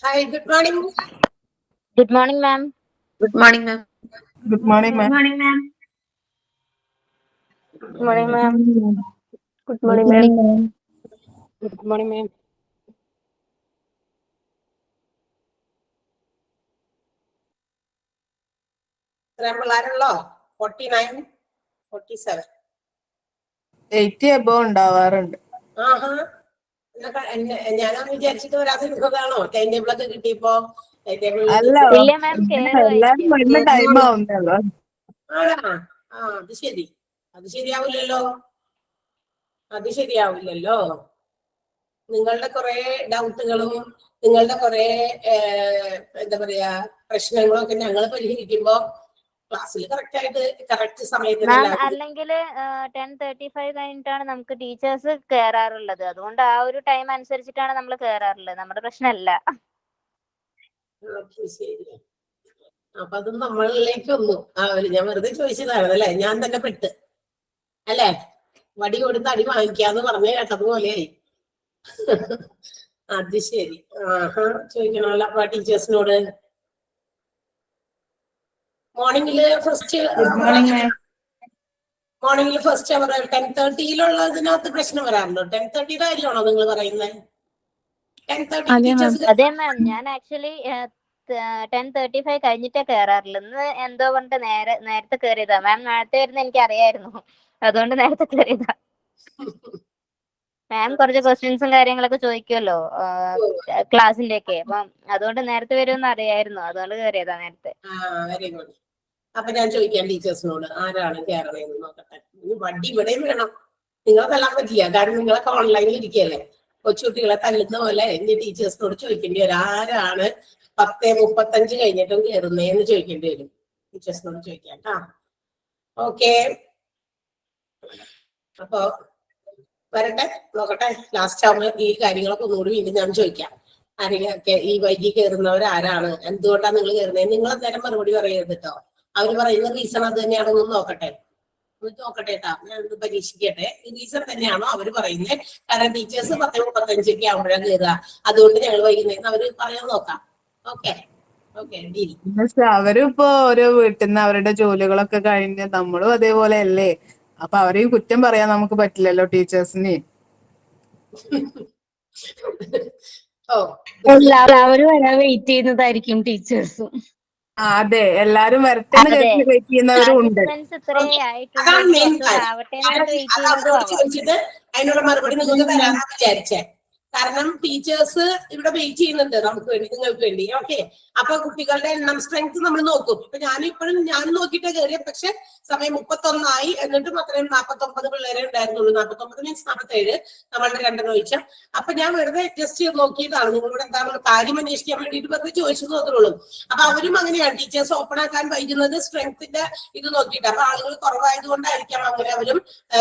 Hi, good morning. Good morning, ma'am. Good morning, ma'am. Good morning, ma'am. Good morning, ma'am. Good morning, ma'am. Good morning, ma'am. Good morning, ma'am. പിള്ളേരുള്ളോ 49, 47. 80 above ഉണ്ടാവാറുണ്ട്. ആഹാ, ഞാനൊന്ന് വിചാരിച്ചിട്ട് വരാതിരുന്നതാണോ? Time table ഒക്കെ കിട്ടിയപ്പോ അല്ല, ഇല്ല മാം, എല്ലാരും വരുന്ന ടൈം ആവുന്നല്ലോ. ആണാ? അത് ശരി. അത് ശരിയാവില്ലല്ലോ. നിങ്ങളുടെ കുറെ ഡൗട്ടുകളും നിങ്ങളുടെ കുറെ എന്താ പറയാ പ്രശ്നങ്ങളും ഒക്കെ ഞങ്ങൾ പരിഹരിക്കുമ്പോ ക്ലാസ്സിൽ കറക്റ്റ് സമയത്തിന് മാം അല്ലെങ്കിൽ 10:35 കഴിഞ്ഞിട്ടാണ് നമുക്ക് ടീച്ചേഴ്സ് കയറാറുള്ളത്. അതുകൊണ്ട് ആ ഒരു ടൈം അനുസരിച്ചിട്ടാണ് നമ്മൾ കയറാറുള്ളത്. നമ്മുടെ പ്രശ്നമല്ല. ശരി. അപ്പൊ അത് നമ്മളിലേക്ക് വന്നു. ഞാൻ വെറുതെ ചോദിച്ചതാണ് അല്ലെ, ഞാൻ തന്നെ പെട്ട് അല്ലെ, വടി കൊടുത്ത് അടി വാങ്ങിക്കാന്ന് പറഞ്ഞു കേട്ടതുപോലെയായി. അത് ശരി. ചോദിക്കണമല്ലോ അപ്പൊ ടീച്ചേഴ്സിനോട്. മോർണിംഗില് ഫസ്റ്റ് അവർ 10:30 പ്രശ്നം വരാറുണ്ടോ? 10:30 കാര്യമാണോ നിങ്ങൾ പറയുന്നത്? 10:30 ടീച്ചേഴ്സ്. അതെ മാം, ഞാൻ ആക്ച്വലി 10:35 കഴിഞ്ഞിട്ടേ കയറാറില്ല. ഇന്ന് എന്തോ പറഞ്ഞിട്ട് നേരത്തെ കയറിയതാ. മാം നേരത്തെ വരുന്ന എനിക്ക് അറിയായിരുന്നു, അതുകൊണ്ട് നേരത്തെ കയറിയതാ. മാം കുറച്ച് ക്വസ്റ്റ്യൻസും കാര്യങ്ങളൊക്കെ ചോദിക്കുമല്ലോ ക്ലാസ്സിന്റെ ഒക്കെ, അപ്പം അതുകൊണ്ട് നേരത്തെ വരുമെന്ന് അറിയായിരുന്നു, അതുകൊണ്ട് കയറിയതാ നേരത്തെ. Very good. അപ്പൊ ഞാൻ ചോദിക്കാം ടീച്ചേഴ്സിനോട് ആരാണ് കയറണേന്ന് നോക്കട്ടെ. വണ്ടി ഇവിടെയും വേണം. നിങ്ങളെ തല്ലാൻ പറ്റില്ല, കാരണം നിങ്ങളൊക്കെ ഓൺലൈനിൽ ഇരിക്കുകയല്ലേ. കൊച്ചുകുട്ടികളെ തല്ലുന്ന പോലെ എന്റെ ടീച്ചേഴ്സിനോട് ചോദിക്കേണ്ടി വരും, ആരാണ് 10:35 കഴിഞ്ഞിട്ടും കയറുന്നേന്ന് ചോദിക്കേണ്ടി വരും. ടീച്ചേഴ്സിനോട് ചോദിക്കാം കേട്ടാ. ഓക്കെ, അപ്പൊ വരട്ടെ, നോക്കട്ടെ. ലാസ്റ്റ് ആവുമ്പോൾ ഈ കാര്യങ്ങളൊക്കെ ഒന്നുകൂടി വീണ്ടും ഞാൻ ചോദിക്കാം. ആരെയൊക്കെ ഈ വൈകി കയറുന്നവർ ആരാണ്, എന്തുകൊണ്ടാണ് നിങ്ങൾ കയറുന്നത്? നിങ്ങൾ അന്നേരം മറുപടി പറയരുത് കേട്ടോ. അവർ പറയുന്ന റീസൺ അത് തന്നെയാണോ നോക്കട്ടെ. കേട്ടാ, ഞാൻ പരീക്ഷിക്കട്ടെ. റീസൺ തന്നെയാണോ അവര് പറയുന്നത്? കാരണം ടീച്ചേഴ്സ് 10:35 ആവുമ്പോഴാണ് കയറുക, അതുകൊണ്ട് ഞങ്ങൾ വൈകുന്നേരം അവര് പറയാൻ നോക്കാം. ഓക്കെ. അവരും ഇപ്പൊ ഓരോ വീട്ടിൽ നിന്ന് അവരുടെ ജോലികളൊക്കെ കഴിഞ്ഞ് നമ്മളും അതേപോലെ അല്ലേ. അപ്പൊ അവരെയും കുറ്റം പറയാൻ നമുക്ക് പറ്റില്ലല്ലോ ടീച്ചേഴ്സിന്. എല്ലാവരും വരാൻ വെയിറ്റ് ചെയ്യുന്നതായിരിക്കും ടീച്ചേഴ്സും. അതെ, എല്ലാരും വരട്ടെ എന്ന് കേട്ട് വെയിറ്റ് ചെയ്യുന്നവരും ഉണ്ട്. ചോദിച്ചിട്ട് അതിനുള്ള മറുപടി നിങ്ങൾക്ക് തരാനാ വിചാരിച്ചേ. കാരണം ടീച്ചേഴ്സ് ഇവിടെ വെയിറ്റ് ചെയ്യുന്നുണ്ട് നമുക്ക് വേണ്ടി, നിങ്ങൾക്ക് വേണ്ടി. ഓക്കെ, അപ്പൊ കുട്ടികളുടെ എണ്ണം സ്ട്രെങ്ത് നമ്മൾ നോക്കും. ഇപ്പൊ ഞാൻ നോക്കിയിട്ടേ കയറിയ, പക്ഷെ സമയം 31 എന്നിട്ടും അത്രയും 49 പിള്ളേരെ ഉണ്ടായിരുന്നുള്ളൂ. 49 മീൻസ് 47, നമ്മളുടെ 2 ഒഴിച്ച. അപ്പൊ ഞാൻ വെറുതെ അഡ്ജസ്റ്റ് ചെയ്ത് നോക്കിയതാണ്. നിങ്ങളോട് എന്താണ് കാര്യം അന്വേഷിക്കാൻ വേണ്ടിയിട്ട് വെറുതെ ചോദിച്ചു നോക്കുള്ളൂ. അപ്പൊ അവരും അങ്ങനെയാണ്, ടീച്ചേഴ്സ് ഓപ്പൺ ആക്കാൻ വൈകുന്നത് സ്ട്രെങ്ത്തിന്റെ ഇത് നോക്കിയിട്ട്. അപ്പൊ ആളുകൾ കുറവായതുകൊണ്ടായിരിക്കാം അങ്ങനെ അവരും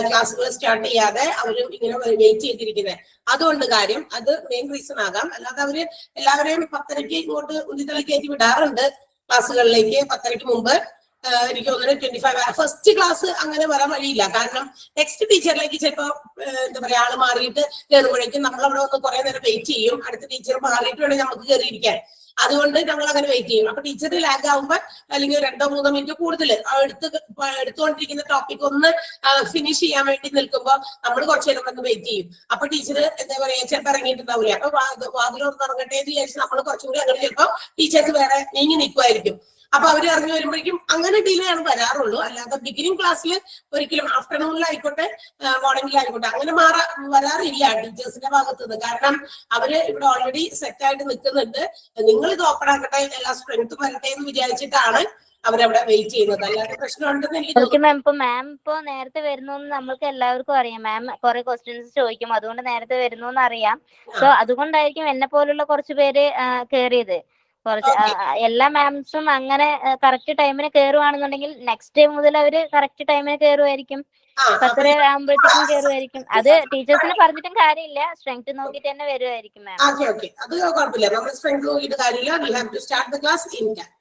ക്ലാസ്സുകൾ സ്റ്റാർട്ട് ചെയ്യാതെ അവരും ഇങ്ങനെ വെയിറ്റ് ചെയ്തിരിക്കുന്നത്. അതുകൊണ്ട് കാര്യം അത് മെയിൻ റീസൺ ആകാം. അല്ലാതെ അവര് എല്ലാവരെയും 10:30 ഇങ്ങോട്ട് ഉന്തിത്തള്ളി കയറ്റി വിടാറുണ്ട് ക്ലാസ്സുകളിലേക്ക്. 10:30 മുമ്പ് എനിക്ക് തോന്നുന്നു 25 ഫസ്റ്റ് ക്ലാസ് അങ്ങനെ വരാൻ വഴിയില്ല. കാരണം നെക്സ്റ്റ് ടീച്ചറിലേക്ക് ചിലപ്പോ എന്താ പറയാ ആള് മാറിയിട്ട് കയറുമ്പോഴേക്കും നമ്മളവിടെ ഒന്ന് കുറെ നേരം വെയിറ്റ് ചെയ്യും. അടുത്ത ടീച്ചർ മാറിയിട്ട് വേണമെങ്കിൽ നമുക്ക് കയറിയിരിക്കാൻ. അതുകൊണ്ട് ഞങ്ങൾ അങ്ങനെ വെയിറ്റ് ചെയ്യും. അപ്പൊ ടീച്ചർ ലാഗ് ആകുമ്പോൾ അല്ലെങ്കിൽ 2-3 മിനിറ്റ് കൂടുതൽ എടുത്തുകൊണ്ടിരിക്കുന്ന ടോപ്പിക് ഒന്ന് ഫിനിഷ് ചെയ്യാൻ വേണ്ടി നിൽക്കുമ്പോൾ നമ്മൾ കുറച്ചു നേരം വന്ന് വെയിറ്റ് ചെയ്യും. അപ്പൊ ടീച്ചർ എന്താ പറയാ ചിലപ്പോൾ ഇറങ്ങിയിട്ടുണ്ടാവില്ല. അപ്പൊ വാതിലൊന്ന് ഇറങ്ങട്ടെ എന്ന് വിചാരിച്ച് നമ്മൾ കുറച്ചുകൂടി അങ്ങനെ ചിലപ്പോൾ ടീച്ചേഴ്സ് വേറെ നീങ്ങി നിൽക്കുമായിരിക്കും. അപ്പൊ അവര് ഇറങ്ങി വരുമ്പോഴേക്കും അങ്ങനെ ഡിലേ ആണ് വരാറുള്ളൂ. അല്ലാതെ ബിഗിനിങ് ക്ലാസ്സിൽ ഒരിക്കലും ആഫ്റ്റർനൂണിലായിക്കോട്ടെ മോർണിംഗിലായിക്കോട്ടെ അങ്ങനെ വരാറില്ല ടീച്ചേഴ്സിന്റെ ഭാഗത്തുനിന്ന്. കാരണം അവര് ഇവിടെ ഓൾറെഡി സെറ്റ് ആയിട്ട് നിൽക്കുന്നുണ്ട്. നിങ്ങൾ ഇത് ഓപ്പൺ ആക്കട്ടെ, എല്ലാ സ്ട്രെങ്ത് വരട്ടെ എന്ന് വിചാരിച്ചിട്ടാണ് അവരവിടെ വെയിറ്റ് ചെയ്യുന്നത്. അല്ലാതെ പ്രശ്നമുണ്ടെന്ന് എനിക്ക് തോന്നുന്നു. മാം ഇപ്പൊ നേരത്തെ വരുന്നു നമ്മൾക്ക് എല്ലാവർക്കും അറിയാം. മാം കുറെ ക്വസ്റ്റ്യൻസ് ചോദിക്കും, അതുകൊണ്ട് നേരത്തെ വരുന്നു എന്ന് അറിയാം. സോ അതുകൊണ്ടായിരിക്കും എന്നെ പോലുള്ള കുറച്ച് പേര് കയറിയത്. കുറച്ച് എല്ലാ മാംസും അങ്ങനെ കറക്റ്റ് ടൈമിന് കയറുവാണെന്നുണ്ടെങ്കിൽ നെക്സ്റ്റ് ടൈം മുതൽ അവര് കറക്റ്റ് ടൈമിന് കയറുമായിരിക്കും. 10:30 ആകുമ്പോഴത്തേക്കും കയറുമായിരിക്കും. അത് ടീച്ചേഴ്സിന് പറഞ്ഞിട്ടും കാര്യമില്ല, സ്ട്രെങ്ത് നോക്കിയിട്ട് തന്നെ വരുമായിരിക്കും മാം. അത് കുഴപ്പമില്ല, നമ്മൾ സ്ട്രെങ്ത് നോക്കിയിട്ട് കാര്യമില്ല.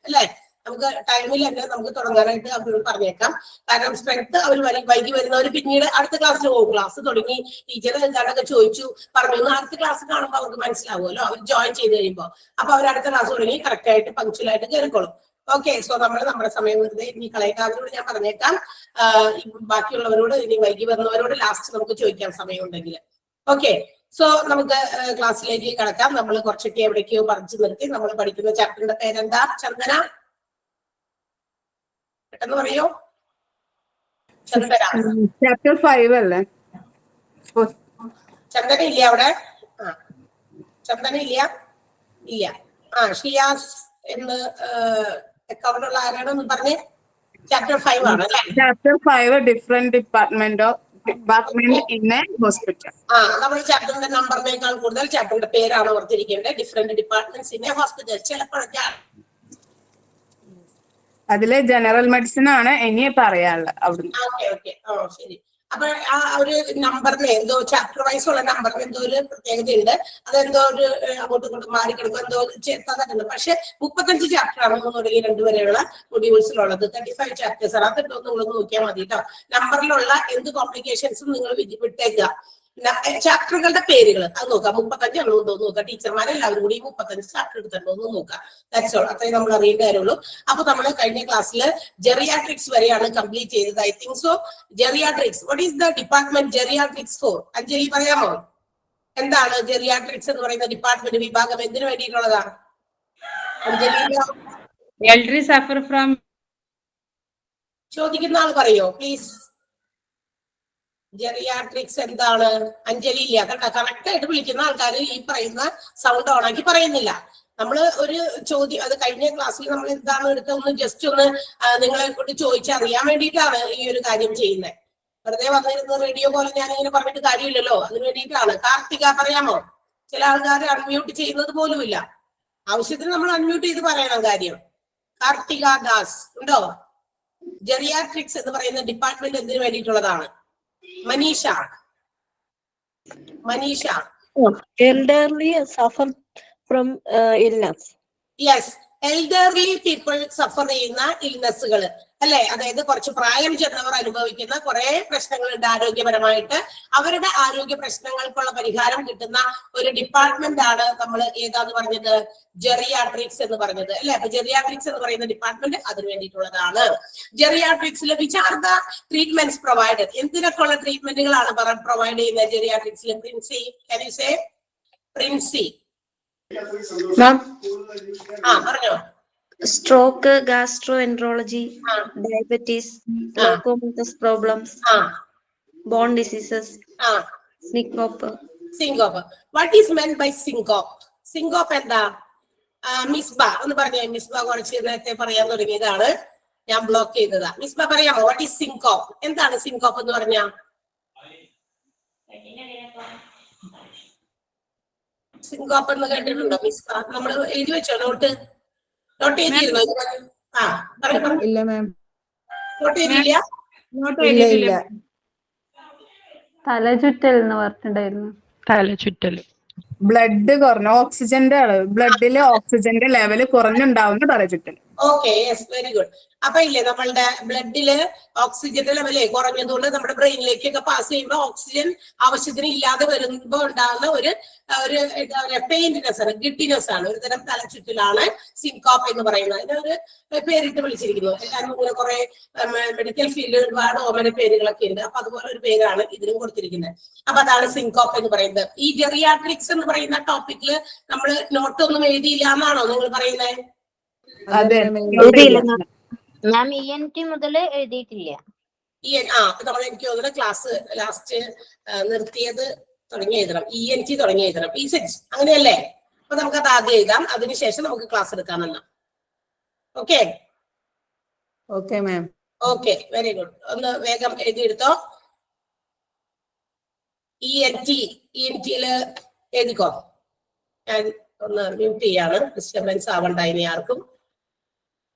അല്ലേ നമുക്ക് ടൈമിൽ തന്നെ നമുക്ക് തുടങ്ങാനായിട്ട് അവരോട് പറഞ്ഞേക്കാം. കാരണം സ്ട്രെങ്ത് അവർ വൈകി വരുന്നവർ പിന്നീട് അടുത്ത ക്ലാസ്സിൽ പോകും. ക്ലാസ് തുടങ്ങി ടീച്ചർ എന്താണൊക്കെ ചോദിച്ചു പറഞ്ഞു അടുത്ത ക്ലാസ് കാണുമ്പോൾ അവർക്ക് മനസ്സിലാവുമല്ലോ, അവർ ജോയിൻ ചെയ്ത് കഴിയുമ്പോൾ. അപ്പൊ അവർ അടുത്ത ക്ലാസ് തുടങ്ങി കറക്റ്റ് ആയിട്ട് പങ്ക്ച്വലായിട്ട് കയറിക്കോളും. ഓക്കെ, സോ നമ്മൾ നമ്മുടെ സമയം വെറുതെ ഇനി കളയുക. അവരോട് ഞാൻ പറഞ്ഞേക്കാം, ബാക്കിയുള്ളവരോട് ഇനി വൈകി വരുന്നവരോട് ലാസ്റ്റ് നമുക്ക് ചോദിക്കാൻ സമയം ഉണ്ടെങ്കിൽ. ഓക്കെ, സോ നമുക്ക് ക്ലാസ്സിലേക്ക് കടക്കാം. നമ്മൾ കുറച്ചൊക്കെ എവിടേക്കോ പറിച്ചു നിർത്തി. നമ്മൾ പഠിക്കുന്ന ചാപ്റ്ററിന്റെ പേരെന്താ ചന്ദന? പെട്ടെന്ന് പറയോ. ചന്ദന ചാപ്റ്റർ 5 അല്ലേ? ചന്ദന ഇല്ല അവിടെ? ചന്ദന ഇല്ല. ഷിയാസ് എന്ന് അക്കൗണ്ടുള്ള ആരാണെന്ന് പറഞ്ഞേ. ചാപ്റ്റർ 5 ആണ് അല്ലേ? Chapter 5 different department in a hospital. നമ്മൾ ചാപ്റ്ററിന്റെ നമ്പറിനേക്കാൾ കൂടുതൽ ചാപ്റ്ററിന്റെ പേരാണ് ഓർത്തിരിക്കേണ്ടത്. Different departments in a hospital. ചിലപ്പോഴൊക്കെ അതില് ജനറൽ മെഡിസിൻ ആണ് ഇനി പറയാനുള്ളത് അവിടുന്ന്. ഓക്കെ, ശരി. അപ്പൊ ആ ഒരു നമ്പറിന് എന്തോ ചാപ്റ്റർ വൈസ് ഉള്ള നമ്പറിന് എന്തോ ഒരു പ്രത്യേകതയുണ്ട്. അതെന്തോ ഒരു അങ്ങോട്ടും ഇങ്ങോട്ടും മാറിക്കിടക്കും, എന്തോ ചേർത്താതുണ്ട്. പക്ഷെ 35 ചാപ്റ്റർ ആണ് 1 തുടങ്ങി 2 വരെയുള്ള മൊഡ്യൂൾസിലുള്ളത്. 35 ചാപ്റ്റേഴ്സ് ആണ്. അതെന്തോ നിങ്ങളൊന്ന് നോക്കിയാൽ മതി കേട്ടോ. നമ്പറിലുള്ള എന്ത് കോംപ്ലിക്കേഷൻസും നിങ്ങൾ വിട്ടേക്കുക. ചാപ്റ്ററുകളുടെ പേരുകൾ അത് നോക്കാം. 35 ആണോ എന്തോ നോക്കാം. ടീച്ചർമാരെല്ലാവരും കൂടി 35 ചാപ്റ്റർ എടുത്തിട്ടുണ്ടോ എന്ന് നോക്കാം. That's all. അത്രയും നമ്മൾ അറിയേണ്ട കാര്യമുള്ളൂ. അപ്പൊ നമ്മൾ കഴിഞ്ഞ ക്ലാസ്സിൽ ജെറിയാട്രിക്സ് വരെയാണ് കംപ്ലീറ്റ് ചെയ്തത്. I think so. Geriatrics, what is the department geriatrics for? Anjali പറയാമോ? എന്താണ് ജെറിയാട്രിക്സ് എന്ന് പറയുന്ന ഡിപ്പാർട്ട്മെന്റ് വിഭാഗം? എന്തിനു വേണ്ടിയിട്ടുള്ളതാണ് അഞ്ജലി? Elderly suffer from. ചോദിക്കുന്ന ആൾ പറയോ പ്ലീസ്. ജെറിയാട്രിക്സ് എന്താണ്? അഞ്ജലി ഇല്ല കേട്ടോ. കറക്റ്റ് ആയിട്ട് വിളിക്കുന്ന ആൾക്കാർ ഈ പറയുന്ന സൗണ്ട് ഓണാക്കി പറയുന്നില്ല. നമ്മള് ഒരു ചോദ്യം, അത് കഴിഞ്ഞ ക്ലാസ്സിൽ നമ്മൾ എന്താണ് എടുത്തതെന്ന് ജസ്റ്റ് ഒന്ന് നിങ്ങളെ കൊണ്ട് ചോദിച്ചറിയാൻ വേണ്ടിയിട്ടാണ് ഈ ഒരു കാര്യം ചെയ്യുന്നത്. വെറുതെ വന്നിരുന്ന റേഡിയോ പോലെ ഞാൻ ഇങ്ങനെ പറഞ്ഞിട്ട് കാര്യമില്ലല്ലോ. അതിന് വേണ്ടിയിട്ടാണ്. കാർത്തിക പറയാമോ? ചില ആൾക്കാർ അൺമ്യൂട്ട് ചെയ്യുന്നത് പോലും ഇല്ല. ആവശ്യത്തിന് നമ്മൾ അൺമ്യൂട്ട് ചെയ്ത് പറയണം കാര്യം. കാർത്തിക ദാസ് ഉണ്ടോ? ജെറിയാട്രിക്സ് എന്ന് പറയുന്ന ഡിപ്പാർട്ട്മെന്റ് എന്തിനു വേണ്ടിയിട്ടുള്ളതാണ്? Manisha. Elderly suffer from illness. Yes, elderly people suffer ചെയ്യുന്ന ഇൽനെസ്സുകൾ അല്ലെ? അതായത് കുറച്ച് പ്രായം ചെന്നവർ അനുഭവിക്കുന്ന കുറെ പ്രശ്നങ്ങളുണ്ട് ആരോഗ്യപരമായിട്ട്. അവരുടെ ആരോഗ്യ പ്രശ്നങ്ങൾക്കുള്ള പരിഹാരം കിട്ടുന്ന ഒരു ഡിപ്പാർട്ട്മെന്റ് ആണ് നമ്മൾ ഏതാന്ന് പറഞ്ഞത്? ജെറിയാട്രിക്സ് എന്ന് പറഞ്ഞത് അല്ലെ? അപ്പൊ ജെറിയാട്രിക്സ് എന്ന് പറയുന്ന ഡിപ്പാർട്ട്മെന്റ് അതിന് വേണ്ടിയിട്ടുള്ളതാണ്. ജെറിയാട്രിക്സിൽ which are the treatments provided? എന്തിനൊക്കെ ഉള്ള ട്രീറ്റ്മെന്റുകളാണ് പ്രൊവൈഡ് ചെയ്യുന്നത് ജെറിയാട്രിക്സിൽ? Princy, can you say? Princy പറഞ്ഞോ. Stroke, gastroenterology, diabetes, locomotor problems, bone diseases, syncope. What is meant by syncope? Syncope എന്താ? മിസ്ബ ഒന്ന് പറഞ്ഞേ. മിസ്ബ കുറച്ച് നേരത്തെ പറയാൻ തുടങ്ങിയതാണ്, ഞാൻ ബ്ലോക്ക് ചെയ്തതാ. മിസ്ബ പറയാമോ? What is syncope? എന്താണ് സിങ്കോപ്പ് എന്ന് പറഞ്ഞാ? സിങ്കോപ്പ് എന്ന് കേട്ടിട്ടുണ്ടോ മിസ്ബ? നമ്മൾ എഴുതി വെച്ചോ? നോട്ട് എഴുതിയിരുന്നോ? ഇല്ല മാം. നോട്ട് എഴുതിയില്ല? ഇല്ല. തലചുറ്റൽ എന്ന് പറഞ്ഞിട്ടുണ്ടായിരുന്നു. തലചുറ്റൽ, ബ്ലഡ് കുറഞ്ഞ ഓക്സിജന്റെ അളവ്, ബ്ലഡിലെ ഓക്സിജന്റെ ലെവൽ കുറഞ്ഞുണ്ടാവുന്ന തലചുറ്റൽ. Okay, yes, very good. അപ്പൊ ഇല്ലേ നമ്മളുടെ ബ്ലഡില് ഓക്സിജന്റെ ലെവലേ കുറഞ്ഞതുകൊണ്ട് നമ്മുടെ ബ്രെയിനിലേക്കൊക്കെ പാസ് ചെയ്യുമ്പോൾ ഓക്സിജൻ ആവശ്യത്തിന് ഇല്ലാതെ വരുമ്പോ ഉണ്ടാകുന്ന ഒരു എന്താ പറയാ പെയിന്റ്നെസ് ആണ്, ഗിഡിനെസ് ആണ്, ഒരു തരം തലചുറ്റലാണ് സിങ്കോപ്പ് എന്ന് പറയുന്നത്. അതിനൊരു പേരിട്ട് വിളിച്ചിരിക്കുന്നു. എല്ലാവരും ഇങ്ങനെ കുറെ മെഡിക്കൽ ഫീൽഡിൽ ഒരുപാട് ഓമന പേരുകളൊക്കെ ഉണ്ട്. അപ്പൊ അതുപോലെ ഒരു പേരാണ് ഇതിനും കൊടുത്തിരിക്കുന്നത്. അപ്പൊ അതാണ് സിങ്കോപ്പ് എന്ന് പറയുന്നത്. ഈ ജെറിയാട്രിക്സ് എന്ന് പറയുന്ന ടോപ്പിക്കില് നമ്മൾ നോട്ടൊന്നും എഴുതിയില്ല എന്നാണോ നിങ്ങൾ പറയുന്നത്? അതെ, ഞാൻ ENT മുതൽ എഴുതിയിട്ടില്ല. നമ്മൾ എനിക്ക് തോന്നുന്നു ക്ലാസ് ലാസ്റ്റ് നിർത്തിയത് തുടങ്ങി എഴുതണം. ENT തുടങ്ങി എഴുതണം. ESET അങ്ങനെയല്ലേ? അപ്പൊ നമുക്ക് അത് ആദ്യം എഴുതാം, അതിനുശേഷം നമുക്ക് ക്ലാസ് എടുക്കാമെന്ന. Okay okay ma'am. Okay, very good. ഒന്ന് വേഗം എഴുതിയെടുത്തോ. ENTയില് എഴുതിക്കോ. ഞാൻ ഒന്ന് മ്യൂട്ട് ചെയ്യാണ്, ഡിസ്റ്റർബൻസ് ആവണ്ട ഇനി ആർക്കും.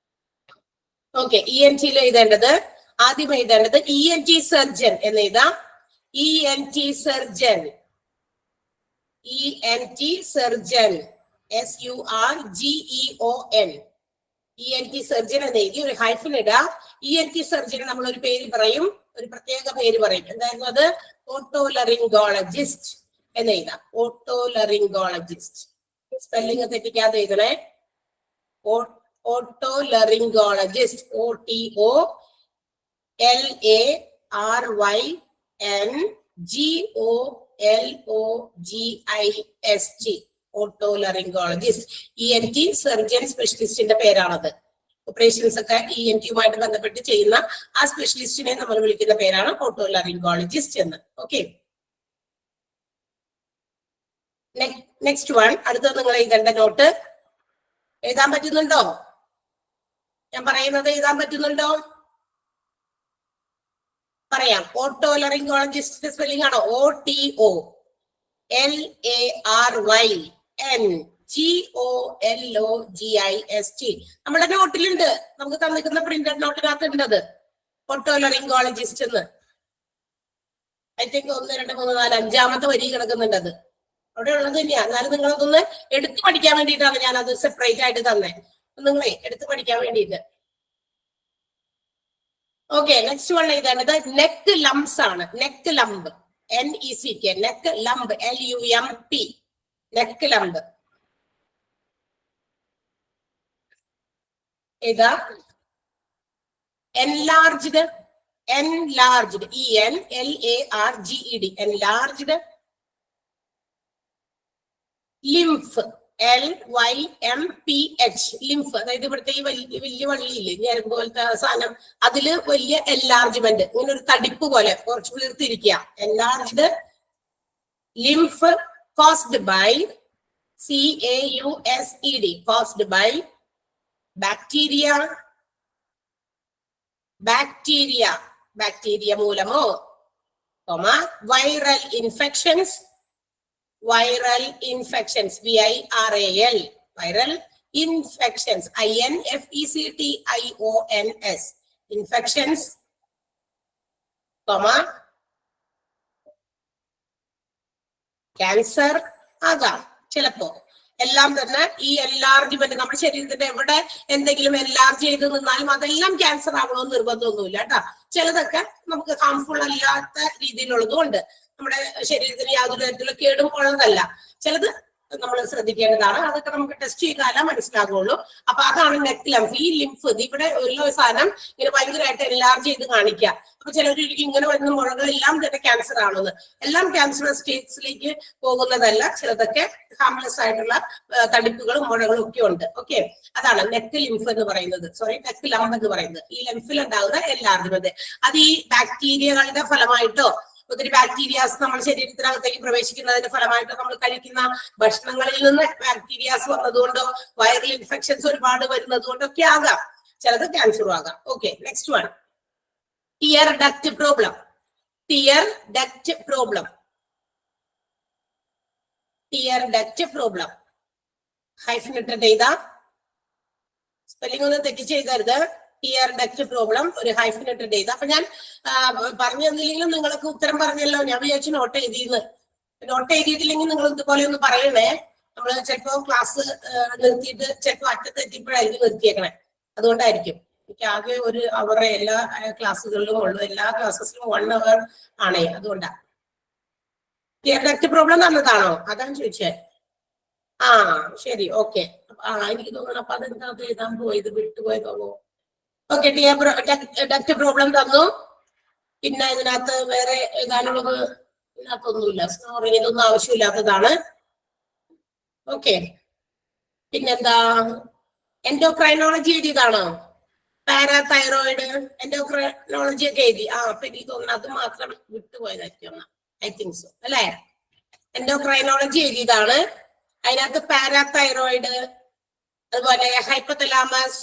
ഓക്കെ, ENTയിൽ എഴുതേണ്ടത്, ആദ്യം എഴുതേണ്ടത് ENT സർജൻ എന്ന് എഴുതാം. ENT surgeon, ENT surgeon, SURGEON. ENT surgeon എന്ന് എഴുതി ഒരു ഹൈഫൻ ഇടുക. ENT സർജന് നമ്മൾ ഒരു പേര് പറയും, ഒരു പ്രത്യേക പേര് പറയും. എന്തായിരുന്നു അത്? ഓട്ടോലറിംഗോളജിസ്റ്റ് എന്ന് എഴുതാം. ഓട്ടോലറിംഗോളജിസ്റ്റ്. സ്പെല്ലിംഗ് തെറ്റിക്കാതെ എഴുതണേ. Otolaryngologist. OTOLARYNGOLOGIST. Otolaryngologist. ENT surgeon സ്പെഷ്യലിസ്റ്റിന്റെ പേരാണത്. ഓപ്പറേഷൻസ് ഒക്കെ ENTയുമായിട്ട് ബന്ധപ്പെട്ട് ചെയ്യുന്ന ആ സ്പെഷ്യലിസ്റ്റിനെ നമ്മൾ വിളിക്കുന്ന പേരാണ് ഓട്ടോലറിംഗോളജിസ്റ്റ് എന്ന്. Okay, next one. അടുത്തത് നിങ്ങൾ എഴുതേണ്ട നോട്ട്. എഴുതാൻ പറ്റുന്നുണ്ടോ? ഞാൻ പറയുന്നത് എഴുതാൻ പറ്റുന്നുണ്ടോ? പറയാം. ഓട്ടോലറിംഗോളജിസ്റ്റ് സ്പെല്ലിംഗ് ആണോ? OTOLARYNGOLOGIST. നമ്മുടെ നോട്ടിലുണ്ട്, നമുക്ക് തന്നിരിക്കുന്ന പ്രിന്റഡ് നോട്ടിനകത്ത് ഉണ്ടത് ഓട്ടോലറിംഗോളജിസ്റ്റ് എന്ന്. ഐ തിങ്ക് 1 2 3 4 5ാമത്തെ വരി കിടക്കുന്നുണ്ട്. അത് അവിടെ ഉള്ളത് തന്നെയാ. എന്നാലും നിങ്ങളതൊന്ന് എടുത്തു പഠിക്കാൻ വേണ്ടിയിട്ടാണ് ഞാൻ അത് സെപ്പറേറ്റ് ആയിട്ട് തന്നെ. നിങ്ങളെ എടുത്തു പഠിക്കാൻ വേണ്ടിയിട്ട്. ഓക്കെ, നെക്സ്റ്റ് വൺ എഴുതേണ്ടത് നെക്ക് ലംസ് ആണ്. Neck lamb, NECK, neck lamb, LUMP, neck lamb. ഏതാ? enlarged, enlarged, ENLARGED, enlarged. lymph, LYMPH, lymph. അതായത് ഇവിടുത്തെ ഈ വലിയ വള്ളിയില്ലേ, ഞരമ്പ് പോലത്തെ സാധനം, അതില് വലിയ എൻലാർജ്മെന്റ്, ഇങ്ങനെ ഒരു തടിപ്പ് പോലെ കുറച്ച് വീർത്തിരിക്കുക. enlarged lymph caused by CAUSED, caused by bacteria, bacteria മൂലമോ, viral infections, viral infections, VIRAL, viral infections, INFECTIONS, infections, cancer ആകാം ചിലപ്പോ. എല്ലാം തന്നെ ഈ എൻലാർജ്മെന്റ് നമ്മുടെ ശരീരത്തിന്റെ എവിടെ എന്തെങ്കിലും എൻലാർജ് ചെയ്ത് നിന്നാലും അതെല്ലാം ക്യാൻസർ ആവണമെന്ന് നിർബന്ധമൊന്നുമില്ല കേട്ടോ. ചിലതൊക്കെ നമുക്ക് ഹാംഫുൾ അല്ലാത്ത രീതിയിലുള്ളതും ഉണ്ട്. നമ്മുടെ ശരീരത്തിന് യാതൊരു തരത്തിലുള്ള കേടും ഉള്ളതല്ല. ചിലത് നമ്മൾ ശ്രദ്ധിക്കേണ്ടതാണ്. അതൊക്കെ നമുക്ക് ടെസ്റ്റ് ചെയ്താലേ മനസ്സിലാകുള്ളൂ. അപ്പൊ അതാണ് നെക്ക് ലംഫ്. ഈ ലിംഫ് ഇവിടെ ഉള്ള സാധനം ഇങ്ങനെ ഭയങ്കരമായിട്ട് എൻലാർജ് ചെയ്ത് കാണിക്കുക. അപ്പൊ ചിലർക്ക് ഇങ്ങനെ വരുന്ന മുഴകളെല്ലാം തന്നെ ക്യാൻസർ ആണെന്ന്. എല്ലാം ക്യാൻസർ സ്റ്റേറ്റ്സിലേക്ക് പോകുന്നതല്ല. ചിലതൊക്കെ ഹാംലെസ് ആയിട്ടുള്ള തടിപ്പുകളും മുഴകളും ഒക്കെ ഉണ്ട്. ഓക്കെ, അതാണ് നെക്ക് ലിംഫ് എന്ന് പറയുന്നത്. സോറി, നെക്ക് ലംബ് എന്ന് പറയുന്നത്. ഈ ലിംഫിൽ ഉണ്ടാകുന്ന എൻലാർജ്മെന്റ് അത് ഈ ബാക്ടീരിയകളുടെ ഫലമായിട്ടോ, ഒത്തിരി ബാക്ടീരിയാസ് നമ്മുടെ ശരീരത്തിനകത്തേക്ക് പ്രവേശിക്കുന്നതിന്റെ ഫലമായിട്ട് നമ്മൾ കഴിക്കുന്ന ഭക്ഷണങ്ങളിൽ നിന്ന് ബാക്ടീരിയാസ് വന്നതുകൊണ്ടോ വൈറൽ ഇൻഫെക്ഷൻസ് ഒരുപാട് വരുന്നത് കൊണ്ടൊക്കെ ആകാം. ചിലത് ക്യാൻസറും ആകാം. Okay, next one. Tear duct problem. Tear duct problem. Tear duct problem. Hyphen ഇട്ടിട്ട് എഴുതാം. സ്പെല്ലിംഗ് ഒന്ന് തെറ്റിച്ച് എഴുതരുത്. ടിയർ ഡക്റ്റ് പ്രോബ്ലം ഒരു ഹൈഫൻ ഇട്ടിട്ട് എഴുതാം. അപ്പൊ ഞാൻ പറഞ്ഞു തന്നില്ലെങ്കിലും നിങ്ങൾക്ക് ഉത്തരം പറഞ്ഞല്ലോ. ഞാൻ വിചാരിച്ചു നോട്ട് എഴുതിയെന്ന്. നോട്ട് എഴുതിയിട്ടില്ലെങ്കിൽ നിങ്ങൾ ഇതുപോലെ ഒന്ന് പറയണേ. നമ്മള് ചിലപ്പോ ക്ലാസ് നിർത്തിയിട്ട് ചിലപ്പോ അറ്റത്തെത്തിയപ്പോഴായിരിക്കും നിർത്തിയേക്കണേ. അതുകൊണ്ടായിരിക്കും. എനിക്ക് ആകെ 1 അവർ എല്ലാ ക്ലാസ്സുകളിലും ഉള്ളു. എല്ലാ ക്ലാസ്സസിലും 1 അവർ ആണേ. അതുകൊണ്ടാ. ടിയർ ഡക്റ്റ് പ്രോബ്ലം തന്നതാണോ? അതാണ് ചോദിച്ചേ. ആ ശരി, ഓക്കെ. എനിക്ക് തോന്നണം അപ്പൊ അതെന്താ എഴുതാൻ പോയത്, വിട്ടുപോയതോ? ഓക്കെ, ടിയർ ഡക്റ്റ് പ്രോബ്ലം തന്നു. പിന്നെ ഇതിനകത്ത് വേറെ എഴുതാനുള്ളത് ഇതിനകത്തൊന്നുമില്ല. സോറി, ഇതൊന്നും ആവശ്യമില്ലാത്തതാണ്. ഓക്കെ, പിന്നെന്താ? എൻഡോക്രൈനോളജി എഴുതിയതാണോ? പാരാതൈറോയിഡ്, എൻഡോക്രൈനോളജി ഒക്കെ എഴുതി. അപ്പൊ എനിക്ക് തോന്നുന്നു അത് മാത്രം വിട്ടുപോയതായിരിക്കും. ഐ തിങ്ക് സോ, അല്ലേ? എൻഡോക്രൈനോളജി എഴുതിയതാണ്. അതിനകത്ത് പാരാതൈറോയിഡ്, അതുപോലെ ഹൈപ്പോതലാമസ്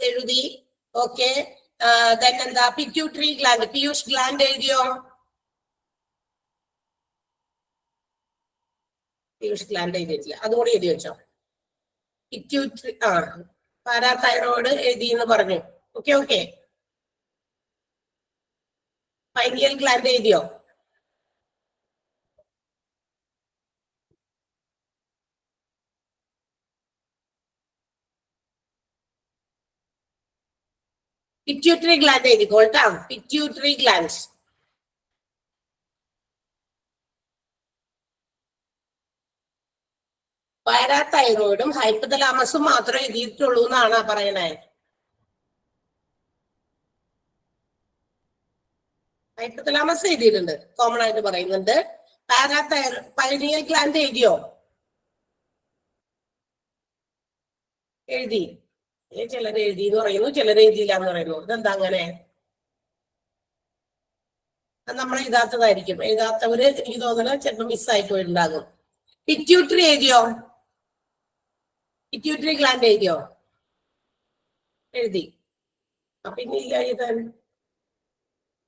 എഴുതി. ഓക്കെ, എന്താ? പിറ്റ്യൂട്ടറി ഗ്ലാൻഡ്, പീയൂഷ് ഗ്ലാൻഡ് എഴുതിയോ? പീയൂഷ് ഗ്ലാൻഡ് എഴുതിയിട്ടില്ല, അതുകൂടി എഴുതി വെച്ചോ. പിറ്റ്യൂട്ടറി, പാരാതൈറോയിഡ് എഴുതി എന്ന് പറഞ്ഞു. Okay okay. പൈനിയൽ ഗ്ലാൻഡ് എഴുതിയോ? പിറ്റ്യൂട്ടറി ഗ്ലാൻഡ് എഴുതിക്കോ കേട്ടോ. Pituitary gland. പാരാതൈറോയിഡും ഹൈപ്പോതലാമസും മാത്രമേ എഴുതിയിട്ടുള്ളൂ എന്നാണ് പറയണേ. ഹൈപ്പോതലാമസ് എഴുതിയിട്ടുണ്ട്, കോമൺ ആയിട്ട് പറയുന്നുണ്ട്. പൈനിയൽ ഗ്ലാൻഡ് എഴുതിയോ? എഴുതി. ചിലർ എഴുതി എന്ന് പറയുന്നു, ചിലർ എഴുതിയില്ല എന്ന് പറയുന്നു. ഇതെന്താ അങ്ങനെ? നമ്മൾ എഴുതാത്തതായിരിക്കും. എഴുതാത്തവര് എനിക്ക് തോന്നുന്നത് ചിലപ്പോൾ മിസ്സായി പോയിട്ടുണ്ടാകും. പിറ്റ്യൂട്ടറി എഴുതിയോ? പിറ്റ്യൂട്ടറി ഗ്ലാൻഡ് എഴുതിയോ? എഴുതി. അപ്പൊ ഇനി ഇല്ല എഴുതാൻ.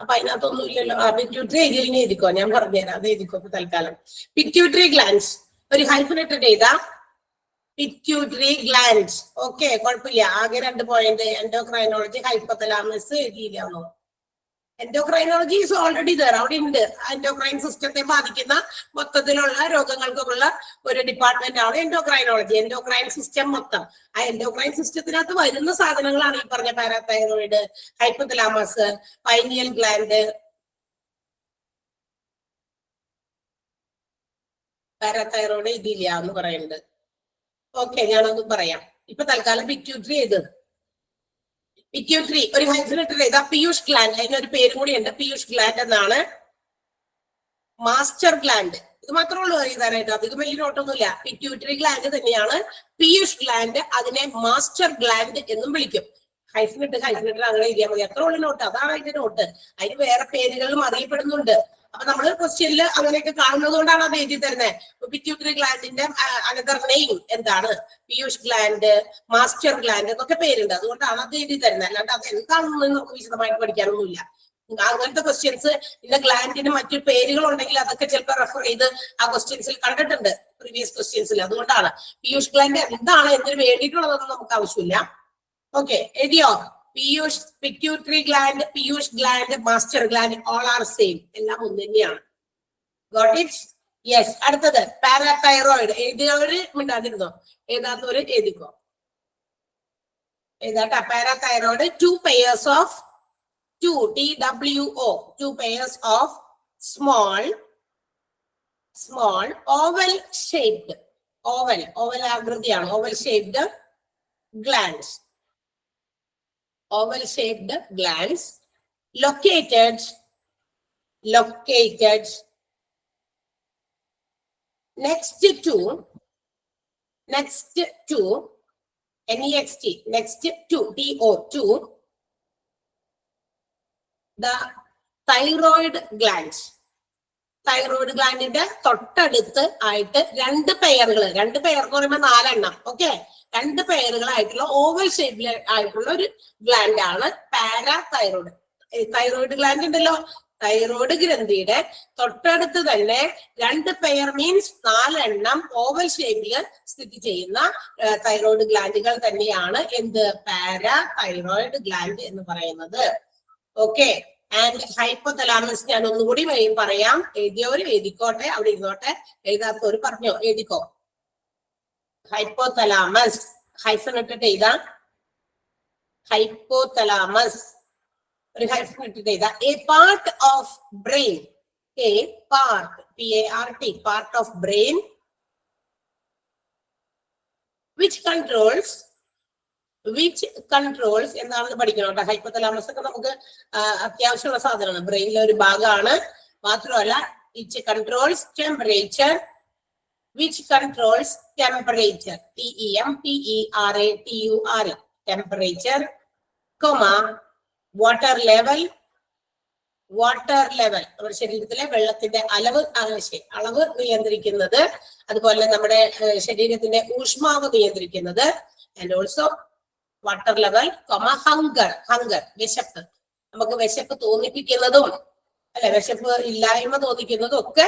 അപ്പൊ അതിനകത്തൊന്നും ഇല്ലല്ലോ. പിറ്റ്യൂട്ടറി എഴുതിയില്ലെങ്കിൽ എഴുതിക്കോ, ഞാൻ പറഞ്ഞുതരാം. അത് എഴുതിക്കോ തൽക്കാലം. പിറ്റ്യൂട്ടറി ഗ്ലാൻഡ് ഒരു ഹൈഫനേറ്റഡ് എഴുതാ. Pituitary gland. ഓക്കെ, കുഴപ്പമില്ല. ആകെ 2 പോയിന്റ്. എൻഡോക്രൈനോളജി, ഹൈപ്പോതലാമസ് എഴുതിയില്ലാന്നോ? എൻഡോക്രൈനോളജി ഈസ് ഓൾറെഡി ദർ, അവിടെ ഉണ്ട്. എൻഡോക്രൈൻ സിസ്റ്റത്തെ ബാധിക്കുന്ന മൊത്തത്തിലുള്ള രോഗങ്ങൾക്കുള്ള ഒരു ഡിപ്പാർട്ട്മെന്റ് ആണ് എൻഡോക്രൈനോളജി. എൻഡോക്രൈൻ സിസ്റ്റം മൊത്തം. ആ എൻഡോക്രൈൻ സിസ്റ്റത്തിനകത്ത് വരുന്ന സാധനങ്ങളാണ് ഈ പറഞ്ഞ parathyroid, hypothalamus, pineal gland. Parathyroid ഇതില്ല എന്ന് പറയുന്നുണ്ട്. ഓക്കെ, ഞാനൊന്നും പറയാം. ഇപ്പൊ തൽക്കാലം പിറ്റ്യൂട്ടറി ചെയ്ത്. പിറ്റ്യൂട്ടറി ഒരു ഹൈഫനേറ്റഡ് എഴുതാ. പീയൂഷ് ഗ്ലാൻഡ്, അതിനൊരു പേരും കൂടി ഉണ്ട്. പീയൂഷ് ഗ്ലാൻഡ് എന്നാണ്. മാസ്റ്റർ ഗ്ലാൻഡ്, ഇത് മാത്രമേ ഉള്ളൂ എഴുതാനായിട്ട്. അധികം വലിയ നോട്ടൊന്നുമില്ല. പിറ്റ്യൂട്ടറി ഗ്ലാൻഡ് തന്നെയാണ് പീയൂഷ് ഗ്ലാൻഡ്. അതിനെ മാസ്റ്റർ ഗ്ലാൻഡ് എന്നും വിളിക്കും. ഹൈഫനേറ്റഡ് അങ്ങനെ എഴുതിയാൽ മതി. അത്ര ഉള്ള നോട്ട്, അതാണ് അതിന്റെ നോട്ട്. അതിന് വേറെ പേരുകളിലും അറിയപ്പെടുന്നുണ്ട്. അപ്പൊ നമ്മള് ക്വസ്റ്റ്യനിൽ അങ്ങനെയൊക്കെ കാണുന്നത് കൊണ്ടാണ് അത് എഴുതി തരുന്നത്. പിറ്റ്യൂട്ടറി ഗ്ലാൻഡിന്റെ അനദർ നെയിം എന്താണ്? പീയൂഷ് ഗ്ലാൻഡ്, മാസ്റ്റർ ഗ്ലാൻഡ് എന്നൊക്കെ പേരുണ്ട്. അതുകൊണ്ടാണ് അത് എഴുതി തരുന്നത്. അല്ലാണ്ട് അത് എന്താണെന്ന് നമുക്ക് വിശദമായിട്ട് പഠിക്കാനൊന്നുമില്ല. അങ്ങനത്തെ ക്വസ്റ്റ്യൻസ് ഇന്ന ഗ്ലാൻഡിന് മറ്റു പേരുകൾ ഉണ്ടെങ്കിൽ അതൊക്കെ ചിലപ്പോൾ റെഫർ ചെയ്ത് ആ ക്വസ്റ്റ്യൻസിൽ കണ്ടിട്ടുണ്ട്, പ്രീവിയസ് ക്വസ്റ്റ്യൻസിൽ. അതുകൊണ്ടാണ് പീയൂഷ് ഗ്ലാൻഡ് എന്താണ്, എന്തിനു വേണ്ടിയിട്ടുള്ളതൊന്നും നമുക്ക് ആവശ്യമില്ല. ഓക്കെ, എഴുതിയോ? പീയൂഷ്, പിറ്റ്യൂട്ടറി ഗ്ലാൻഡ്, പീയൂഷ് gland, master gland, all are same. എല്ലാം ഒന്ന് തന്നെയാണ്. Got it? യെസ്. അടുത്തത് പാരാതൈറോയിഡ്. എഴുതിയവര് മിണ്ടാതിരുന്നോ? എഴുതാത്തവര് എഴുതിക്കോ. എഴുതാട്ട. Parathyroid 2 pairs of 2 2 pairs of small oval shaped, oval ആകൃതിയാണ്, oval shaped glands. Oval shaped glands located next to next to the thyroid glands. Thyroid ഗ്ലാൻഡിന്റെ തൊട്ടടുത്ത് ആയിട്ട് 2 പെയറുകൾ, 2 പെയർ എന്ന് പറയുമ്പോൾ 4 എണ്ണം. ഓക്കെ, 2 പെയറുകളായിട്ടുള്ള ഓവൽ ഷേപ്പിൽ ആയിട്ടുള്ള ഒരു ഗ്ലാൻഡ് ആണ് പാരാതൈറോയിഡ്. തൈറോയിഡ് ഗ്ലാൻഡ് ഉണ്ടല്ലോ, തൈറോയിഡ് ഗ്രന്ഥിയുടെ തൊട്ടടുത്ത് തന്നെ 2 പെയർ മീൻസ് 4 എണ്ണം ഓവൽ ഷേപ്പിൽ സ്ഥിതി ചെയ്യുന്ന തൈറോയിഡ് ഗ്ലാൻഡുകൾ തന്നെയാണ് എന്ത്? പാരാതൈറോയിഡ് ഗ്ലാൻഡ് എന്ന് പറയുന്നത്. ഓക്കെ, ആൻഡ് ഹൈപ്പോതലാമസ് ഞാൻ ഒന്നുകൂടി പറയാം. എഴുതിയവര് എഴുതിക്കോട്ടെ, അവിടെ ഇരുന്നോട്ടെ. എഴുതാത്തവർ പറഞ്ഞോ, എഴുതിക്കോ. ഹൈപ്പോതലാമസ് ഹൈഫൻ ഇട്ടിട്ട് എഴുതാം. ഹൈപ്പോതലാമസ് ഒരു ഹൈഫൻ ഇട്ടിട്ട് എഴുതാം. A part of brain, A part, PART, part of brain which controls എന്താണെന്ന് പഠിക്കണം കേട്ടോ. ഹൈപ്പോതലാമസ് ഒക്കെ നമുക്ക് അത്യാവശ്യമുള്ള സാധനമാണ്, ബ്രെയിനിലെ ഒരു ഭാഗമാണ്. മാത്രമല്ല which controls temperature, TEMPERATURE, temperature, water level, നമ്മുടെ ശരീരത്തിലെ വെള്ളത്തിന്റെ അളവ് നിയന്ത്രിക്കുന്നത്, അതുപോലെ നമ്മുടെ ശരീരത്തിന്റെ ഊഷ്മാവ് നിയന്ത്രിക്കുന്നത്, and also water level, hunger, വിശപ്പ്, നമുക്ക് വിശപ്പ് തോന്നിപ്പിക്കുന്നതും അല്ലെ വിശപ്പ് ഇല്ലായ്മ തോന്നിക്കുന്നതും ഒക്കെ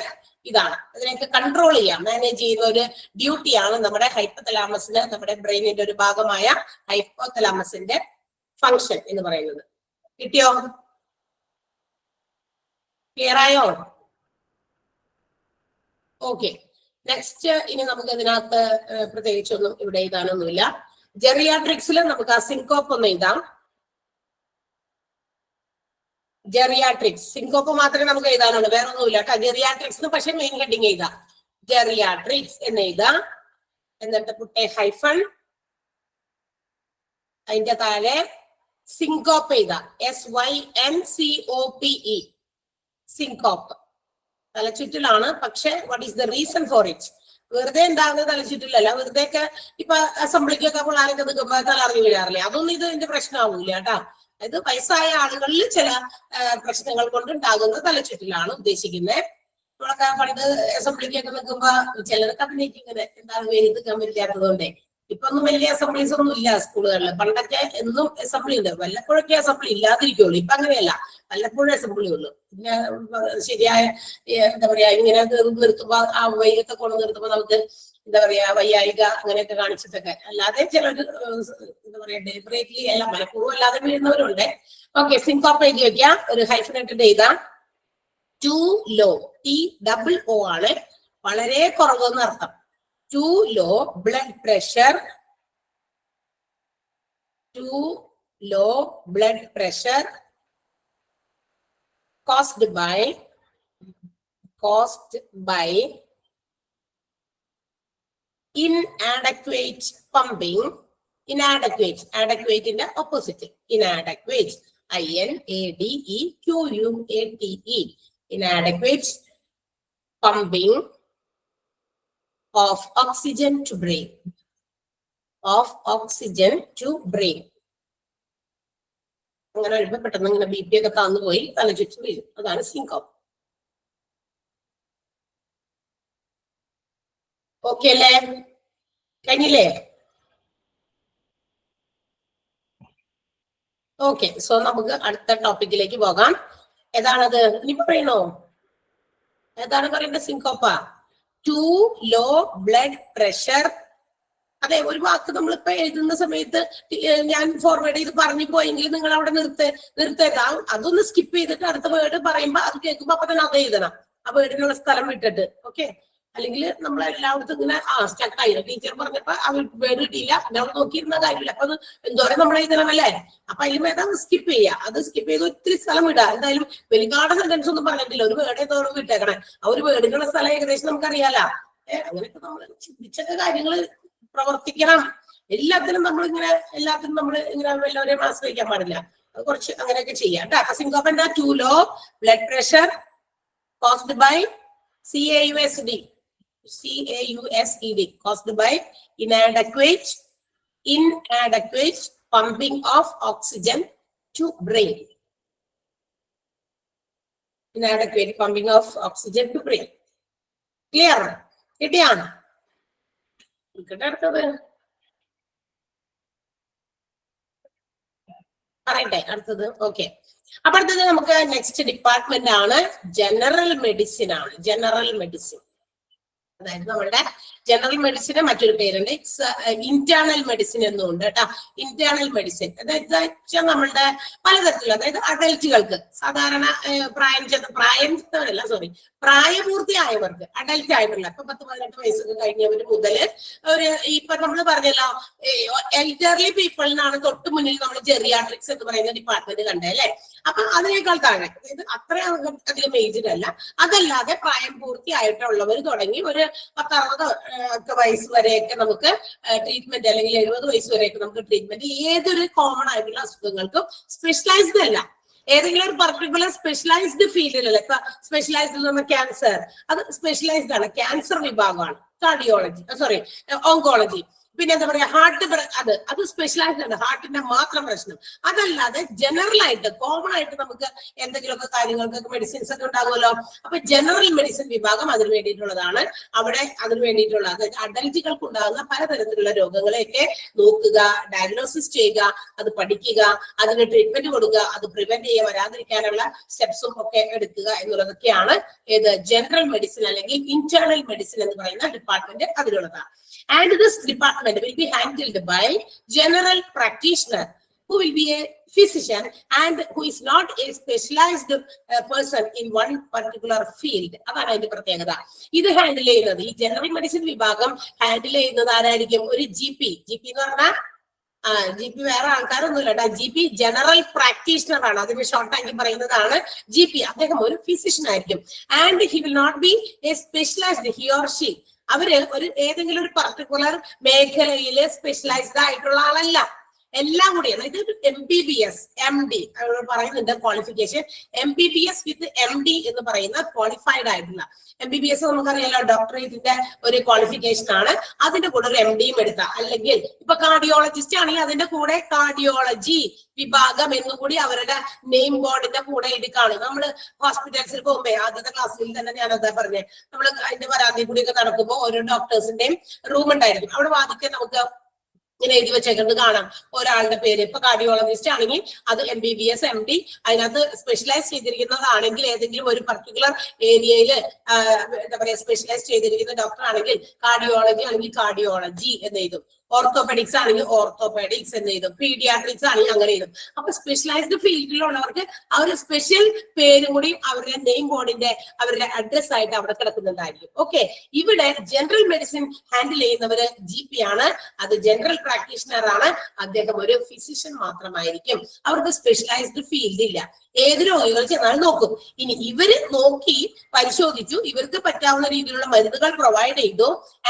ഇതാണ്. അതിനെയൊക്കെ കൺട്രോൾ ചെയ്യാം, മാനേജ് ചെയ്യുന്ന ഒരു ഡ്യൂട്ടിയാണ് നമ്മുടെ ഹൈപ്പോതലാമസിന്, നമ്മുടെ ബ്രെയിനിന്റെ ഒരു ഭാഗമായ ഹൈപ്പോതലാമസിന്റെ ഫങ്ഷൻ എന്ന് പറയുന്നത്. കിട്ടിയോ? ക്ലിയർ ആയോ? ഓക്കെ, നെക്സ്റ്റ് ഇനി നമുക്ക് ഇതിനകത്ത് പ്രത്യേകിച്ചൊന്നും ഇവിടെ എഴുതാനൊന്നുമില്ല. ജെറിയാട്രിക്സിൽ നമുക്ക് ആ സിൻകോപ്പ് ഒന്ന് എഴുതാം. ജെറിയാട്രിക്സ്. സിങ്കോപ്പ് മാത്രമേ നമുക്ക് എഴുതാനുള്ളൂ, വേറെ ഒന്നുമില്ല കേട്ടോ. ജെറിയാട്രിക്സ് പക്ഷെ മെയിൻ ഹെഡിങ് എഴുതാം, ജെറിയാട്രിക്സ് എന്ന് എഴുതാം. എന്നിട്ട് പുട്ടെ ഹൈഫൺ, അതിന്റെ താഴെ സിങ്കോപ്പ് എഴുതാം, SYNCOPE, സിങ്കോപ്പ്. തലച്ചുറ്റലാണ്, പക്ഷെ what is the reason for it? വെറുതെ ഉണ്ടാകുന്ന തലച്ചുറ്റിലല്ല, വെറുതെ ഒക്കെ ഇപ്പൊ അസംബ്ലിക്കൊക്കെ പിള്ളേരൊക്കെ നിൽക്കുമ്പോ തലറിഞ്ഞു വീഴാറില്ലേ, അതൊന്നും ഇതിന്റെ പ്രശ്നമാവൂല കേട്ടോ. അതായത് വയസ്സായ ആളുകളിൽ ചില പ്രശ്നങ്ങൾ കൊണ്ടുണ്ടാകുന്ന തലച്ചുറ്റിലാണ് ഉദ്ദേശിക്കുന്നത്. നമ്മളൊക്കെ പണ്ട് അസംബ്ലിക്കൊക്കെ നിൽക്കുമ്പോ ചിലർക്ക് അഭിനയിക്കും ഇങ്ങനെ, എന്താണ് വെയിൽ നിൽക്കാൻ പറ്റാത്തതുകൊണ്ടേ. ഇപ്പൊ ഒന്നും വലിയ അസംബ്ലീസ് ഒന്നും ഇല്ല സ്കൂളുകളിൽ. പണ്ടൊക്കെ എന്നും അസംബ്ലി ഉണ്ട്, വല്ലപ്പോഴൊക്കെ അസംബ്ലി ഇല്ലാതിരിക്കുള്ളൂ. ഇപ്പൊ അങ്ങനെയല്ല, വല്ലപ്പോഴും അസംബ്ലി ഉള്ളൂ. പിന്നെ ശരിയായ എന്താ പറയാ, ഇങ്ങനെ നിർത്തുമ്പോ ആ വെയിലൊക്കെ കൊണ്ട് നിർത്തുമ്പോ നമുക്ക് എന്താ പറയാ വയ്യായിക അങ്ങനെയൊക്കെ കാണിച്ചിട്ടൊക്കെ, അല്ലാതെ ചിലർ എന്താ പറയാ ഡെലിബറേറ്റ്ലി അല്ല, മനഃപൂർവ്വം അല്ലാതെ വീഴുന്നവരുണ്ട്. ഓക്കെ, സിങ്കോപ്പ് എഴുതി വെക്കാം, ഒരു ഹൈഫനേറ്റഡ് എഴുതാം. ടു ലോ, TOO ആണ്, വളരെ കുറവെന്ന് അർത്ഥം. Too low blood pressure, too low blood pressure caused by inadequate pumping. Inadequate, adequate in the opposite, inadequate, INADEQUATE, inadequate pumping of oxygen to brain, of oxygen to brain. അങ്ങനെ വരുമ്പോൾ പെട്ടെന്ന് ഇങ്ങനെ BP ഒക്കെ താന്നു പോയി തലചുറ്റി വീഴും, അതാണ് സിങ്കോപ്പ്. ഓക്കെ അല്ലേ? കഴിഞ്ഞില്ലേ? ഓക്കെ, സോ നമുക്ക് അടുത്ത ടോപ്പിക്കിലേക്ക് പോകാം. ഏതാണത്? ഇനിയിപ്പോ പറയണോ? ഏതാണ് പറയേണ്ടത്? സിങ്കോപ്പാ. To low blood pressure. അതെ, ഒരു വാക്ക് നമ്മളിപ്പോ എഴുതുന്ന സമയത്ത് ഞാൻ ഫോർവേഡ് ചെയ്ത് പറഞ്ഞു പോയെങ്കിൽ നിങ്ങൾ അവിടെ നിർത്തേക്കാം. അതൊന്ന് സ്കിപ്പ് ചെയ്തിട്ട് അടുത്ത വേർഡ് പറയുമ്പോ അത് കേൾക്കുമ്പോ അപ്പൊ തന്നെ അത് എഴുതണം, ആ വേർഡിനുള്ള സ്ഥലം വിട്ടിട്ട്. ഓക്കെ, അല്ലെങ്കിൽ നമ്മൾ എല്ലായിടത്തും ഇങ്ങനെ സ്റ്റക്കായി. ടീച്ചർ പറഞ്ഞപ്പോ ആ വേർഡ് കിട്ടിയില്ല, നമ്മൾ നോക്കിയിരുന്ന കാര്യമില്ല. അപ്പൊ അത് എന്തോരം നമ്മൾ എഴുതണമല്ലേ? അപ്പൊ അതിൽ മേതാ സ്കിപ്പ് ചെയ്യുക. അത് സ്കിപ്പ് ചെയ്ത് ഒത്തിരി സ്ഥലം വിടുക. എന്തായാലും വെലികാട് സെന്റൻസ് ഒന്നും പറഞ്ഞിട്ടില്ല, ഒരു വേർഡ് ഏതോറും വിട്ടേക്കണേ. ആ ഒരു വേർഡിനുള്ള സ്ഥലം ഏകദേശം നമുക്കറിയാലോ. അങ്ങനെയൊക്കെ നമ്മൾ ചിന്തിച്ചൊക്കെ കാര്യങ്ങൾ പ്രവർത്തിക്കണം. എല്ലാത്തിനും നമ്മളിങ്ങനെ എല്ലാവരെയും ആശ്രയിക്കാൻ പാടില്ല. അത് കുറച്ച് അങ്ങനെയൊക്കെ ചെയ്യാം കേട്ടോ. സിങ്കോപ്പ് എന്താ? To low blood pressure caused by CAUSD, caused by inadequate pumping of oxygen to brain. Inadequate pumping of oxygen to brain. Clear? കിട്ടിയാണ്? അടുത്തത് പറയട്ടെ, അടുത്തത്. ഓക്കെ, അപ്പൊ അടുത്തത് നമുക്ക് നെക്സ്റ്റ് ഡിപ്പാർട്ട്മെന്റ് ആണ് ജനറൽ മെഡിസിൻ ആണ്. ജനറൽ മെഡിസിൻ, അതായത് നമ്മളുടെ ജനറൽ മെഡിസിന് മറ്റൊരു പേരുണ്ട്, ഇന്റേണൽ മെഡിസിൻ എന്നുണ്ട് കേട്ടോ. ഇന്റേണൽ മെഡിസിൻ അതായത് നമ്മളുടെ പലതരത്തിലുള്ള, അതായത് അഡൽറ്റുകൾക്ക്, സാധാരണ പ്രായപൂർത്തിയായവർക്ക്, അഡൽറ്റ് ആയിട്ടുള്ള ഇപ്പൊ 10-18 വയസ്സൊക്കെ കഴിഞ്ഞവര് മുതല് ഒരു ഇപ്പൊ നമ്മൾ പറഞ്ഞല്ലോ എൽഡർലി പീപ്പിളിനാണ് തൊട്ട് മുന്നിൽ നമ്മൾ ജെറിയാട്രിക്സ് എന്ന് പറയുന്ന ഡിപ്പാർട്ട്മെന്റ് കണ്ടേ അല്ലെ. അപ്പൊ അതിനേക്കാൾ താഴെ, അതായത് അത്രയധികം ഏജ്ഡ് അല്ല, അതല്ലാതെ പ്രായം പൂർത്തിയായിട്ടുള്ളവർ തുടങ്ങി ഒരു 10-60 വയസ്സ് വരെയൊക്കെ നമുക്ക് ട്രീറ്റ്മെന്റ്, അല്ലെങ്കിൽ 70 വയസ്സ് വരെയൊക്കെ നമുക്ക് ട്രീറ്റ്മെന്റ് ഏതൊരു കോമൺ ആയിട്ടുള്ള അസുഖങ്ങൾക്കും സ്പെഷ്യലൈസ്ഡ് അല്ല, ഏതെങ്കിലും ഒരു പർട്ടിക്കുലർ സ്പെഷ്യലൈസ്ഡ് ഫീൽഡിലല്ല. ഇപ്പൊ സ്പെഷ്യലൈസ്ഡ് എന്ന് പറഞ്ഞാൽ ക്യാൻസർ, അത് സ്പെഷ്യലൈസ്ഡ് ആണ്, ക്യാൻസർ വിഭാഗമാണ്. കാർഡിയോളജി, ഓങ്കോളജി, പിന്നെ എന്താ പറയാ ഹാർട്ട്, അത് സ്പെഷ്യലൈസ്ഡ് ആണ്, ഹാർട്ടിന്റെ മാത്രം പ്രശ്നം. അതല്ലാതെ ജനറൽ ആയിട്ട് കോമൺ ആയിട്ട് നമുക്ക് എന്തെങ്കിലുമൊക്കെ കാര്യങ്ങൾക്കൊക്കെ മെഡിസിൻസ് ഒക്കെ ഉണ്ടാകുമല്ലോ. അപ്പൊ ജനറൽ മെഡിസിൻ വിഭാഗം അതിന് വേണ്ടിയിട്ടുള്ളതാണ്. അവിടെ അതിന് വേണ്ടിയിട്ടുള്ള, അതായത് അഡൽറ്റുകൾക്ക് ഉണ്ടാകുന്ന പലതരത്തിലുള്ള രോഗങ്ങളെയൊക്കെ നോക്കുക, ഡയഗ്നോസിസ് ചെയ്യുക, അത് പഠിക്കുക, അതിന് ട്രീറ്റ്മെന്റ് കൊടുക്കുക, അത് പ്രിവെന്റ് ചെയ്യുക, വരാതിരിക്കാനുള്ള സ്റ്റെപ്സും ഒക്കെ എടുക്കുക എന്നുള്ളതൊക്കെയാണ് ഏത് ജനറൽ മെഡിസിൻ അല്ലെങ്കിൽ ഇന്റേണൽ മെഡിസിൻ എന്ന് പറയുന്ന department അതിലുള്ളതാണ്. And this department will be handled by general practitioner who will be a physician and who is not a specialized person in one particular field. അതാണ് അതിന്റെ പ്രത്യേകത. ഇത് ഹാൻഡിൽ ചെയ്യുന്നത്, ഈ general medicine വിഭാഗം handle ചെയ്യുന്നത് ആരായിരിക്കും? ഒരു GP എന്ന് പറഞ്ഞാൽ GP വേറെ ആൾക്കാരൊന്നുമില്ല കേട്ടോ. GP ജനറൽ പ്രാക്ടീഷണർ ആണ്, അതിന് ഷോർട്ട് ആക്കി പറയുന്നതാണ് GP. അദ്ദേഹം ഒരു ഫിസിഷ്യൻ ആയിരിക്കും. And he will not be a specialized, he or she. അവര് ഒരു ഏതെങ്കിലും ഒരു പർട്ടിക്കുലർ മേഖലയില് സ്പെഷ്യലൈസ്ഡ് ആയിട്ടുള്ള ആളല്ല. എല്ലാം കൂടി അതായത് MBBS MD പറയുന്നുണ്ട് ക്വാളിഫിക്കേഷൻ. MBBS വിത്ത് MD എന്ന് പറയുന്ന ക്വാളിഫൈഡ് ആയിട്ടുള്ള MBBS നമുക്കറിയാലോ ഡോക്ടറേറ്റിന്റെ ഒരു ക്വാളിഫിക്കേഷൻ ആണ്. അതിന്റെ കൂടെ ഒരു MDയും എടുത്ത, അല്ലെങ്കിൽ ഇപ്പൊ കാർഡിയോളജിസ്റ്റ് ആണെങ്കിൽ അതിന്റെ കൂടെ കാർഡിയോളജി വിഭാഗം എന്നുകൂടി അവരുടെ നെയിം ബോർഡിന്റെ കൂടെ എടുക്കാണ്. നമ്മള് ഹോസ്പിറ്റൽസിൽ പോകുമ്പോ ആദ്യത്തെ ക്ലാസ്സിൽ തന്നെ ഞാനതാ പറഞ്ഞേ, നമ്മൾ അതിന്റെ പരാതി കൂടിയൊക്കെ നടക്കുമ്പോൾ ഓരോ ഡോക്ടേഴ്സിന്റെയും റൂം ഉണ്ടായിരിക്കും. അവിടെ വാദിക്കാൻ നമുക്ക് ഇങ്ങനെ എഴുതി വെച്ചേക്കുന്നത് കാണാം ഒരാളുടെ പേര്. ഇപ്പൊ കാർഡിയോളജിസ്റ്റ് ആണെങ്കിൽ അത് MBBS MD, അതിനകത്ത് സ്പെഷ്യലൈസ് ചെയ്തിരിക്കുന്നതാണെങ്കിൽ ഏതെങ്കിലും ഒരു പർട്ടിക്കുലർ ഏരിയയിൽ എന്താ പറയാ സ്പെഷ്യലൈസ് ചെയ്തിരിക്കുന്ന ഡോക്ടർ ആണെങ്കിൽ കാർഡിയോളജി ആണെങ്കിൽ കാർഡിയോളജി എന്ന് എഴുതും. ഓർത്തോപെഡിക്സ് ആണെങ്കിൽ ഓർത്തോപെഡിക്സ് എന്ന് എഴുതും. പീഡിയാട്രിക്സ് ആണെങ്കിൽ അങ്ങനെ എഴുതും. അപ്പൊ സ്പെഷ്യലൈസ്ഡ് ഫീൽഡിലുള്ളവർക്ക് ആ ഒരു സ്പെഷ്യൽ പേരും കൂടി അവരുടെ നെയിം ബോർഡിന്റെ അവരുടെ അഡ്രസ് ആയിട്ട് അവിടെ കിടക്കുന്നുണ്ടായിരിക്കും. ഓക്കെ, ഇവിടെ ജനറൽ മെഡിസിൻ ഹാൻഡിൽ ചെയ്യുന്നവര് GP ആണ്, അത് ജനറൽ പ്രാക്ടീഷണർ ആണ്. അദ്ദേഹം ഒരു ഫിസിഷ്യൻ മാത്രമായിരിക്കും. അവർക്ക് സ്പെഷ്യലൈസ്ഡ് ഫീൽഡ് ഇല്ല. ഏത് രോഗികൾ ചെന്നാലും നോക്കും. ഇനി ഇവര് നോക്കി പരിശോധിച്ചു, ഇവർക്ക് പറ്റാവുന്ന രീതിയിലുള്ള മരുന്നുകൾ പ്രൊവൈഡ് ചെയ്തു.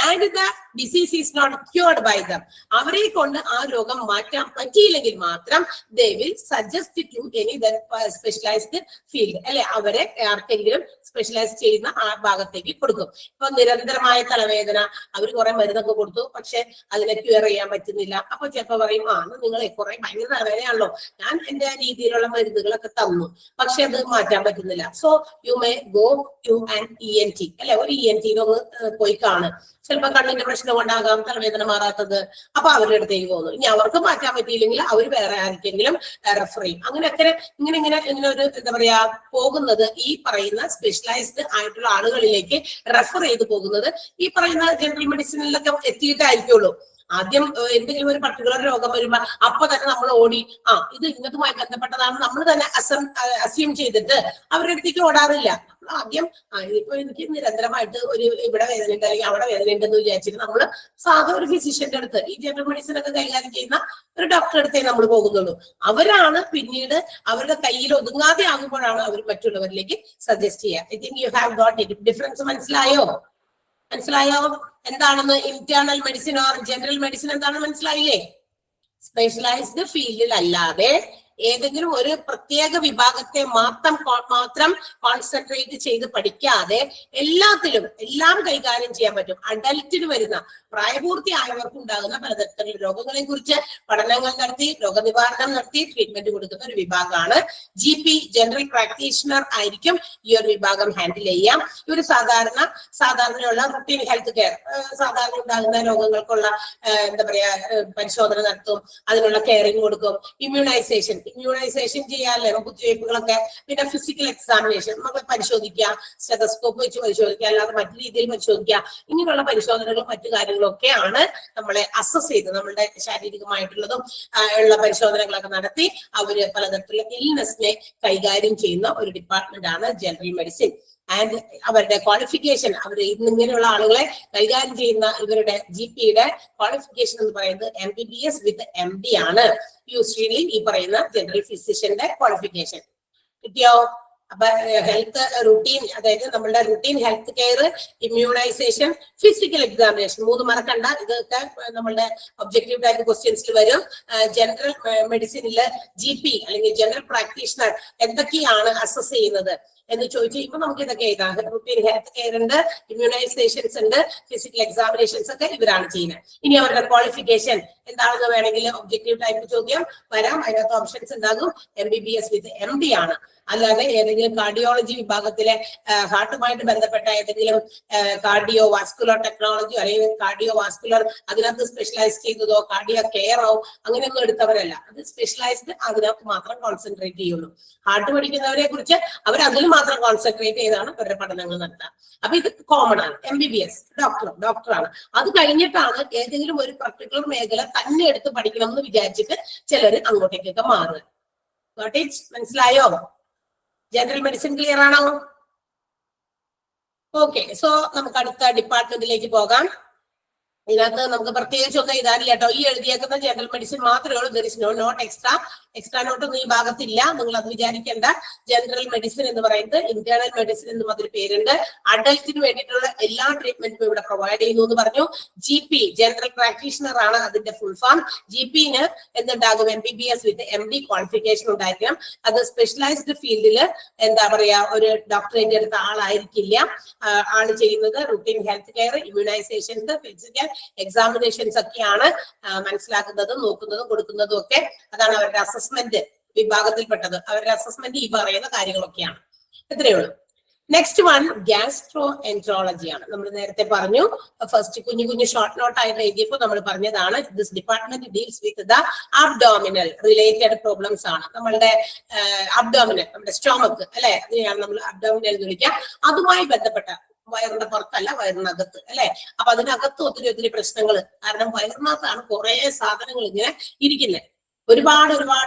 And the disease is not cured by them. അവരെ കൊണ്ട് ആ രോഗം മാറ്റാൻ പറ്റിയില്ലെങ്കിൽ മാത്രം they will suggest to any specialized field, അല്ലെ അവരെ ആർക്കെങ്കിലും സ്പെഷ്യലൈസ് ചെയ്യുന്ന ആ ഭാഗത്തേക്ക് കൊടുക്കും. ഇപ്പൊ നിരന്തരമായ തലവേദന, അവർ കുറെ മരുന്നൊക്കെ കൊടുത്തു, പക്ഷെ അതിനെ ക്യൂർ ചെയ്യാൻ പറ്റുന്നില്ല. അപ്പൊ ചിലപ്പോ പറയും, നിങ്ങളെ കുറെ ഭയങ്കര തലവേദനയാണല്ലോ, ഞാൻ എന്റെ രീതിയിലുള്ള മരുന്നുകളൊക്കെ തന്നു, പക്ഷെ അത് മാറ്റാൻ പറ്റുന്നില്ല. So you may go to an ENT, അല്ലെ ഒരു ENT ഒന്ന് പോയി കാണും. ചിലപ്പോ കണ്ണിന്റെ പ്രശ്നം കൊണ്ടാകാം തലവേദന മാറാത്തത്. അപ്പൊ അവരുടെ അടുത്തേക്ക് പോകുന്നു. ഇനി അവർക്ക് മാറ്റാൻ പറ്റിയില്ലെങ്കിൽ അവർ വേറെ ആർക്കെങ്കിലും റെഫർ ചെയ്യും. അങ്ങനെയൊക്കെ ഇങ്ങനെ ഒരു എന്താ പറയാ പോകുന്നത് ഈ പറയുന്ന സ്പെഷ്യലൈസ്ഡ് ആയിട്ടുള്ള ആളുകളിലേക്ക് റെഫർ ചെയ്ത് പോകുന്നത് ഈ പറയുന്ന ജനറൽ മെഡിസിനിലൊക്കെ എത്തിയിട്ടായിരിക്കുള്ളൂ. ആദ്യം എന്തെങ്കിലും ഒരു പർട്ടിക്കുലർ രോഗം വരുമ്പോ അപ്പൊ തന്നെ നമ്മൾ ഓടി ഇത് ഇന്നതുമായി ബന്ധപ്പെട്ടതാണ് നമ്മൾ തന്നെ അസ്യൂം ചെയ്തിട്ട് അവരുടെ അടുത്തേക്ക് ഓടാറില്ല. ആദ്യം ഇപ്പൊ എനിക്ക് നിരന്തരമായിട്ട് ഒരു ഇവിടെ വേദന ഉണ്ട് അല്ലെങ്കിൽ അവിടെ വേദന ഉണ്ടെന്ന് വിചാരിച്ചിട്ട് നമ്മൾ സാധാ ഒരു ഫിസിഷ്യന്റെ അടുത്ത്, ഈ ജനറൽ മെഡിസിൻ ഒക്കെ കൈകാര്യം ചെയ്യുന്ന ഒരു ഡോക്ടറെ അടുത്തേ നമ്മൾ പോകുന്നുള്ളൂ. അവരാണ് പിന്നീട് അവരുടെ കയ്യിൽ ഒതുങ്ങാതെ ആകുമ്പോഴാണ് അവർ മറ്റുള്ളവരിലേക്ക് സജസ്റ്റ് ചെയ്യുക. I think you have got it. Difference മനസ്സിലായോ? എന്താണെന്ന് internal medicine or general medicine എന്താണെന്ന് മനസ്സിലായില്ലേ? സ്പെഷ്യലൈസ്ഡ് ഫീൽഡിൽ അല്ലാതെ ഏതെങ്കിലും ഒരു പ്രത്യേക വിഭാഗത്തെ മാത്രം കോൺസെൻട്രേറ്റ് ചെയ്ത് പഠിക്കാതെ എല്ലാം കൈകാര്യം ചെയ്യാൻ പറ്റും. അഡൽറ്റിന് വരുന്ന പ്രായപൂർത്തിയായവർക്ക് ഉണ്ടാകുന്ന പലതരത്തിലുള്ള രോഗങ്ങളെ കുറിച്ച് പഠനങ്ങൾ നടത്തി രോഗനിവാരണം നടത്തി ട്രീറ്റ്മെന്റ് കൊടുക്കുന്ന ഒരു വിഭാഗമാണ് GP. ജനറൽ പ്രാക്ടീഷണർ ആയിരിക്കും ഈ ഒരു വിഭാഗം ഹാൻഡിൽ ചെയ്യാം. ഈ ഒരു സാധാരണയുള്ള റുട്ടീൻ ഹെൽത്ത് കെയർ, സാധാരണ ഉണ്ടാകുന്ന രോഗങ്ങൾക്കുള്ള എന്താ പറയാ പരിശോധന നടത്തും, അതിനുള്ള കെയറിങ് കൊടുക്കും. ഇമ്മ്യൂണൈസേഷൻ ചെയ്യാല്ലേ കുത്തിവയ്പ്പുകളൊക്കെ, പിന്നെ ഫിസിക്കൽ എക്സാമിനേഷൻ നമുക്ക് പരിശോധിക്കാം, സ്റ്റെതസ്കോപ്പ് വെച്ച് പരിശോധിക്കാം, അല്ലാതെ മറ്റു രീതിയിൽ പരിശോധിക്കാം. ഇങ്ങനെയുള്ള പരിശോധനകളും മറ്റു കാര്യങ്ങളൊക്കെയാണ് നമ്മളെ അസസ് ചെയ്ത് നമ്മളുടെ ശാരീരികമായിട്ടുള്ളതും ഉള്ള പരിശോധനകളൊക്കെ നടത്തി അവര് പലതരത്തിലുള്ള ഇൽനെസ്സിനെ കൈകാര്യം ചെയ്യുന്ന ഒരു ഡിപ്പാർട്ട്മെന്റ് ആണ് ജനറൽ മെഡിസിൻ. ആൻഡ് അവരുടെ ക്വാളിഫിക്കേഷൻ, അവർ ഇങ്ങനെയുള്ള ആളുകളെ കൈകാര്യം ചെയ്യുന്ന ഇവരുടെ GPയുടെ ക്വാളിഫിക്കേഷൻ എന്ന് പറയുന്നത് MBBS വിത്ത് MD ആണ്. യൂസ്വലി ഈ പറയുന്ന ജനറൽ ഫിസിഷ്യന്റെ ക്വാളിഫിക്കേഷൻ കിട്ടിയോ? അപ്പൊ ഹെൽത്ത് റുട്ടീൻ, അതായത് നമ്മളുടെ routine health care, immunization, physical examination, 3 മറക്കണ്ട. ഇതൊക്കെ നമ്മളുടെ ഒബ്ജക്റ്റീവ് ടൈപ്പ് ക്വസ്റ്റ്യൻസിൽ വരും. ജനറൽ മെഡിസിനില് GP അല്ലെങ്കിൽ ജനറൽ പ്രാക്ടീഷണർ എന്തൊക്കെയാണ് അസസ് ചെയ്യുന്നത് എന്ന് ചോദിച്ചു കഴിയുമ്പോൾ നമുക്ക് ഇതൊക്കെ എഴുതാം. റുട്ടീൻ ഹെൽത്ത് കെയർ ഉണ്ട്, ഇമ്മ്യൂണൈസേഷൻസ് ഉണ്ട്, ഫിസിക്കൽ എക്സാമിനേഷൻസ് ഒക്കെ ഇവരാണ് ചെയ്യുന്നത്. ഇനി അവരുടെ ക്വാളിഫിക്കേഷൻ എന്താണെന്ന് വേണമെങ്കിൽ ഒബ്ജക്റ്റീവ് ടൈപ്പ് ചോദ്യം വരാം. അതിനകത്ത് ഓപ്ഷൻസ് ഉണ്ടാകും. MBBS വിത്ത് MD ആണ്. അല്ലാതെ ഏതെങ്കിലും കാർഡിയോളജി വിഭാഗത്തിലെ ഹാർട്ടുമായിട്ട് ബന്ധപ്പെട്ട ഏതെങ്കിലും കാർഡിയോ വാസ്കുലർ ടെക്നോളജി അല്ലെങ്കിൽ കാർഡിയോ വാസ്കുലർ അതിനകത്ത് സ്പെഷ്യലൈസ് ചെയ്തതോ കാർഡിയോ കെയറോ അങ്ങനെയൊന്നും എടുത്തവരല്ല. അത് സ്പെഷ്യലൈസ്ഡ് അതിനകത്ത് മാത്രം കോൺസെൻട്രേറ്റ് ചെയ്യുള്ളൂ. ഹാർട്ട് പഠിക്കുന്നവരെ കുറിച്ച് അവർ അതിൽ മാത്രം കോൺസെൻട്രേറ്റ് ചെയ്താണ് അവരുടെ പഠനങ്ങൾ നടത്തുക. അപ്പൊ ഇത് കോമൺ ആണ്. MBBS ഡോക്ടറാണ്. അത് കഴിഞ്ഞിട്ടാണ് ഏതെങ്കിലും ഒരു പർട്ടിക്കുലർ മേഖല തന്നെ എടുത്ത് പഠിക്കണം എന്ന് വിചാരിച്ചിട്ട് ചിലർ അങ്ങോട്ടേക്കൊക്കെ മാറുക. മനസ്സിലായോ? ജനറൽ മെഡിസിൻ ക്ലിയർ ആണോ? ഓക്കെ, സോ നമുക്ക് അടുത്ത ഡിപ്പാർട്ട്മെന്റിലേക്ക് പോകാം. ഇതിനകത്ത് നമുക്ക് പ്രത്യേകിച്ച് ഒന്നും എഴുതാനില്ല കേട്ടോ. ഈ എഴുതിയേക്കുന്ന ജനറൽ മെഡിസിൻ മാത്രമേ ഉള്ളൂ. There is no note extra നോട്ടൊന്നും ഈ ഭാഗത്തില്ല. നിങ്ങൾ അത് വിചാരിക്കേണ്ട. ജനറൽ മെഡിസിൻ എന്ന് പറയുന്നത് ഇന്റേണൽ മെഡിസിൻ എന്നും അതൊരു പേരുണ്ട്. അഡൽറ്റിന് വേണ്ടിയിട്ടുള്ള എല്ലാ ട്രീറ്റ്മെന്റും ഇവിടെ പ്രൊവൈഡ് ചെയ്യുന്നു എന്ന് പറഞ്ഞു. GP ജനറൽ പ്രാക്ടീഷണർ ആണ് അതിന്റെ ഫുൾ ഫോം. GPന് എന്തുണ്ടാകും? MBBS വിത്ത് MD ക്വാളിഫിക്കേഷൻ ഉണ്ടായിരിക്കണം. അത് സ്പെഷ്യലൈസ്ഡ് ഫീൽഡിൽ എന്താ പറയാ ഒരു ഡോക്ടറേറ്റ് എടുത്ത ആളായിരിക്കില്ല. ആണ് ചെയ്യുന്നത് routine health care, immunisations, physical examinations ഒക്കെയാണ് മനസ്സിലാക്കുന്നതും നോക്കുന്നതും കൊടുക്കുന്നതും ഒക്കെ. അതാണ് അവരുടെ അസസ്മെന്റ് വിഭാഗത്തിൽപ്പെട്ടത്. അവരുടെ അസസ്മെന്റ് ഈ പറയുന്ന കാര്യങ്ങളൊക്കെയാണ്. ഇത്രയേ ഉള്ളൂ. നെക്സ്റ്റ് വൺ ഗ്യാസ്ട്രോ എൻട്രോളജി ആണ്. നമ്മൾ നേരത്തെ പറഞ്ഞു, ഫസ്റ്റ് കുഞ്ഞു ഷോർട്ട് നോട്ട് ആയിട്ട് എഴുതിയപ്പോൾ നമ്മൾ പറഞ്ഞതാണ് this department deals with the abdominal related problems ആണ്. നമ്മളുടെ അബ്ഡോമിനൽ, നമ്മുടെ സ്റ്റോമക്ക് അല്ലെ, അതിനെയാണ് നമ്മൾ അബ്ഡോമിനൽ എന്ന് വിളിക്കുക. അതുമായി ബന്ധപ്പെട്ട വയറിന്റെ പുറത്തല്ല, വയറിനകത്ത് അല്ലെ. അപ്പൊ അതിനകത്ത് ഒത്തിരി പ്രശ്നങ്ങൾ. കാരണം വയറിനകത്താണ് കുറെ സാധനങ്ങൾ ഇങ്ങനെ ഇരിക്കുന്നത്. ഒരുപാട്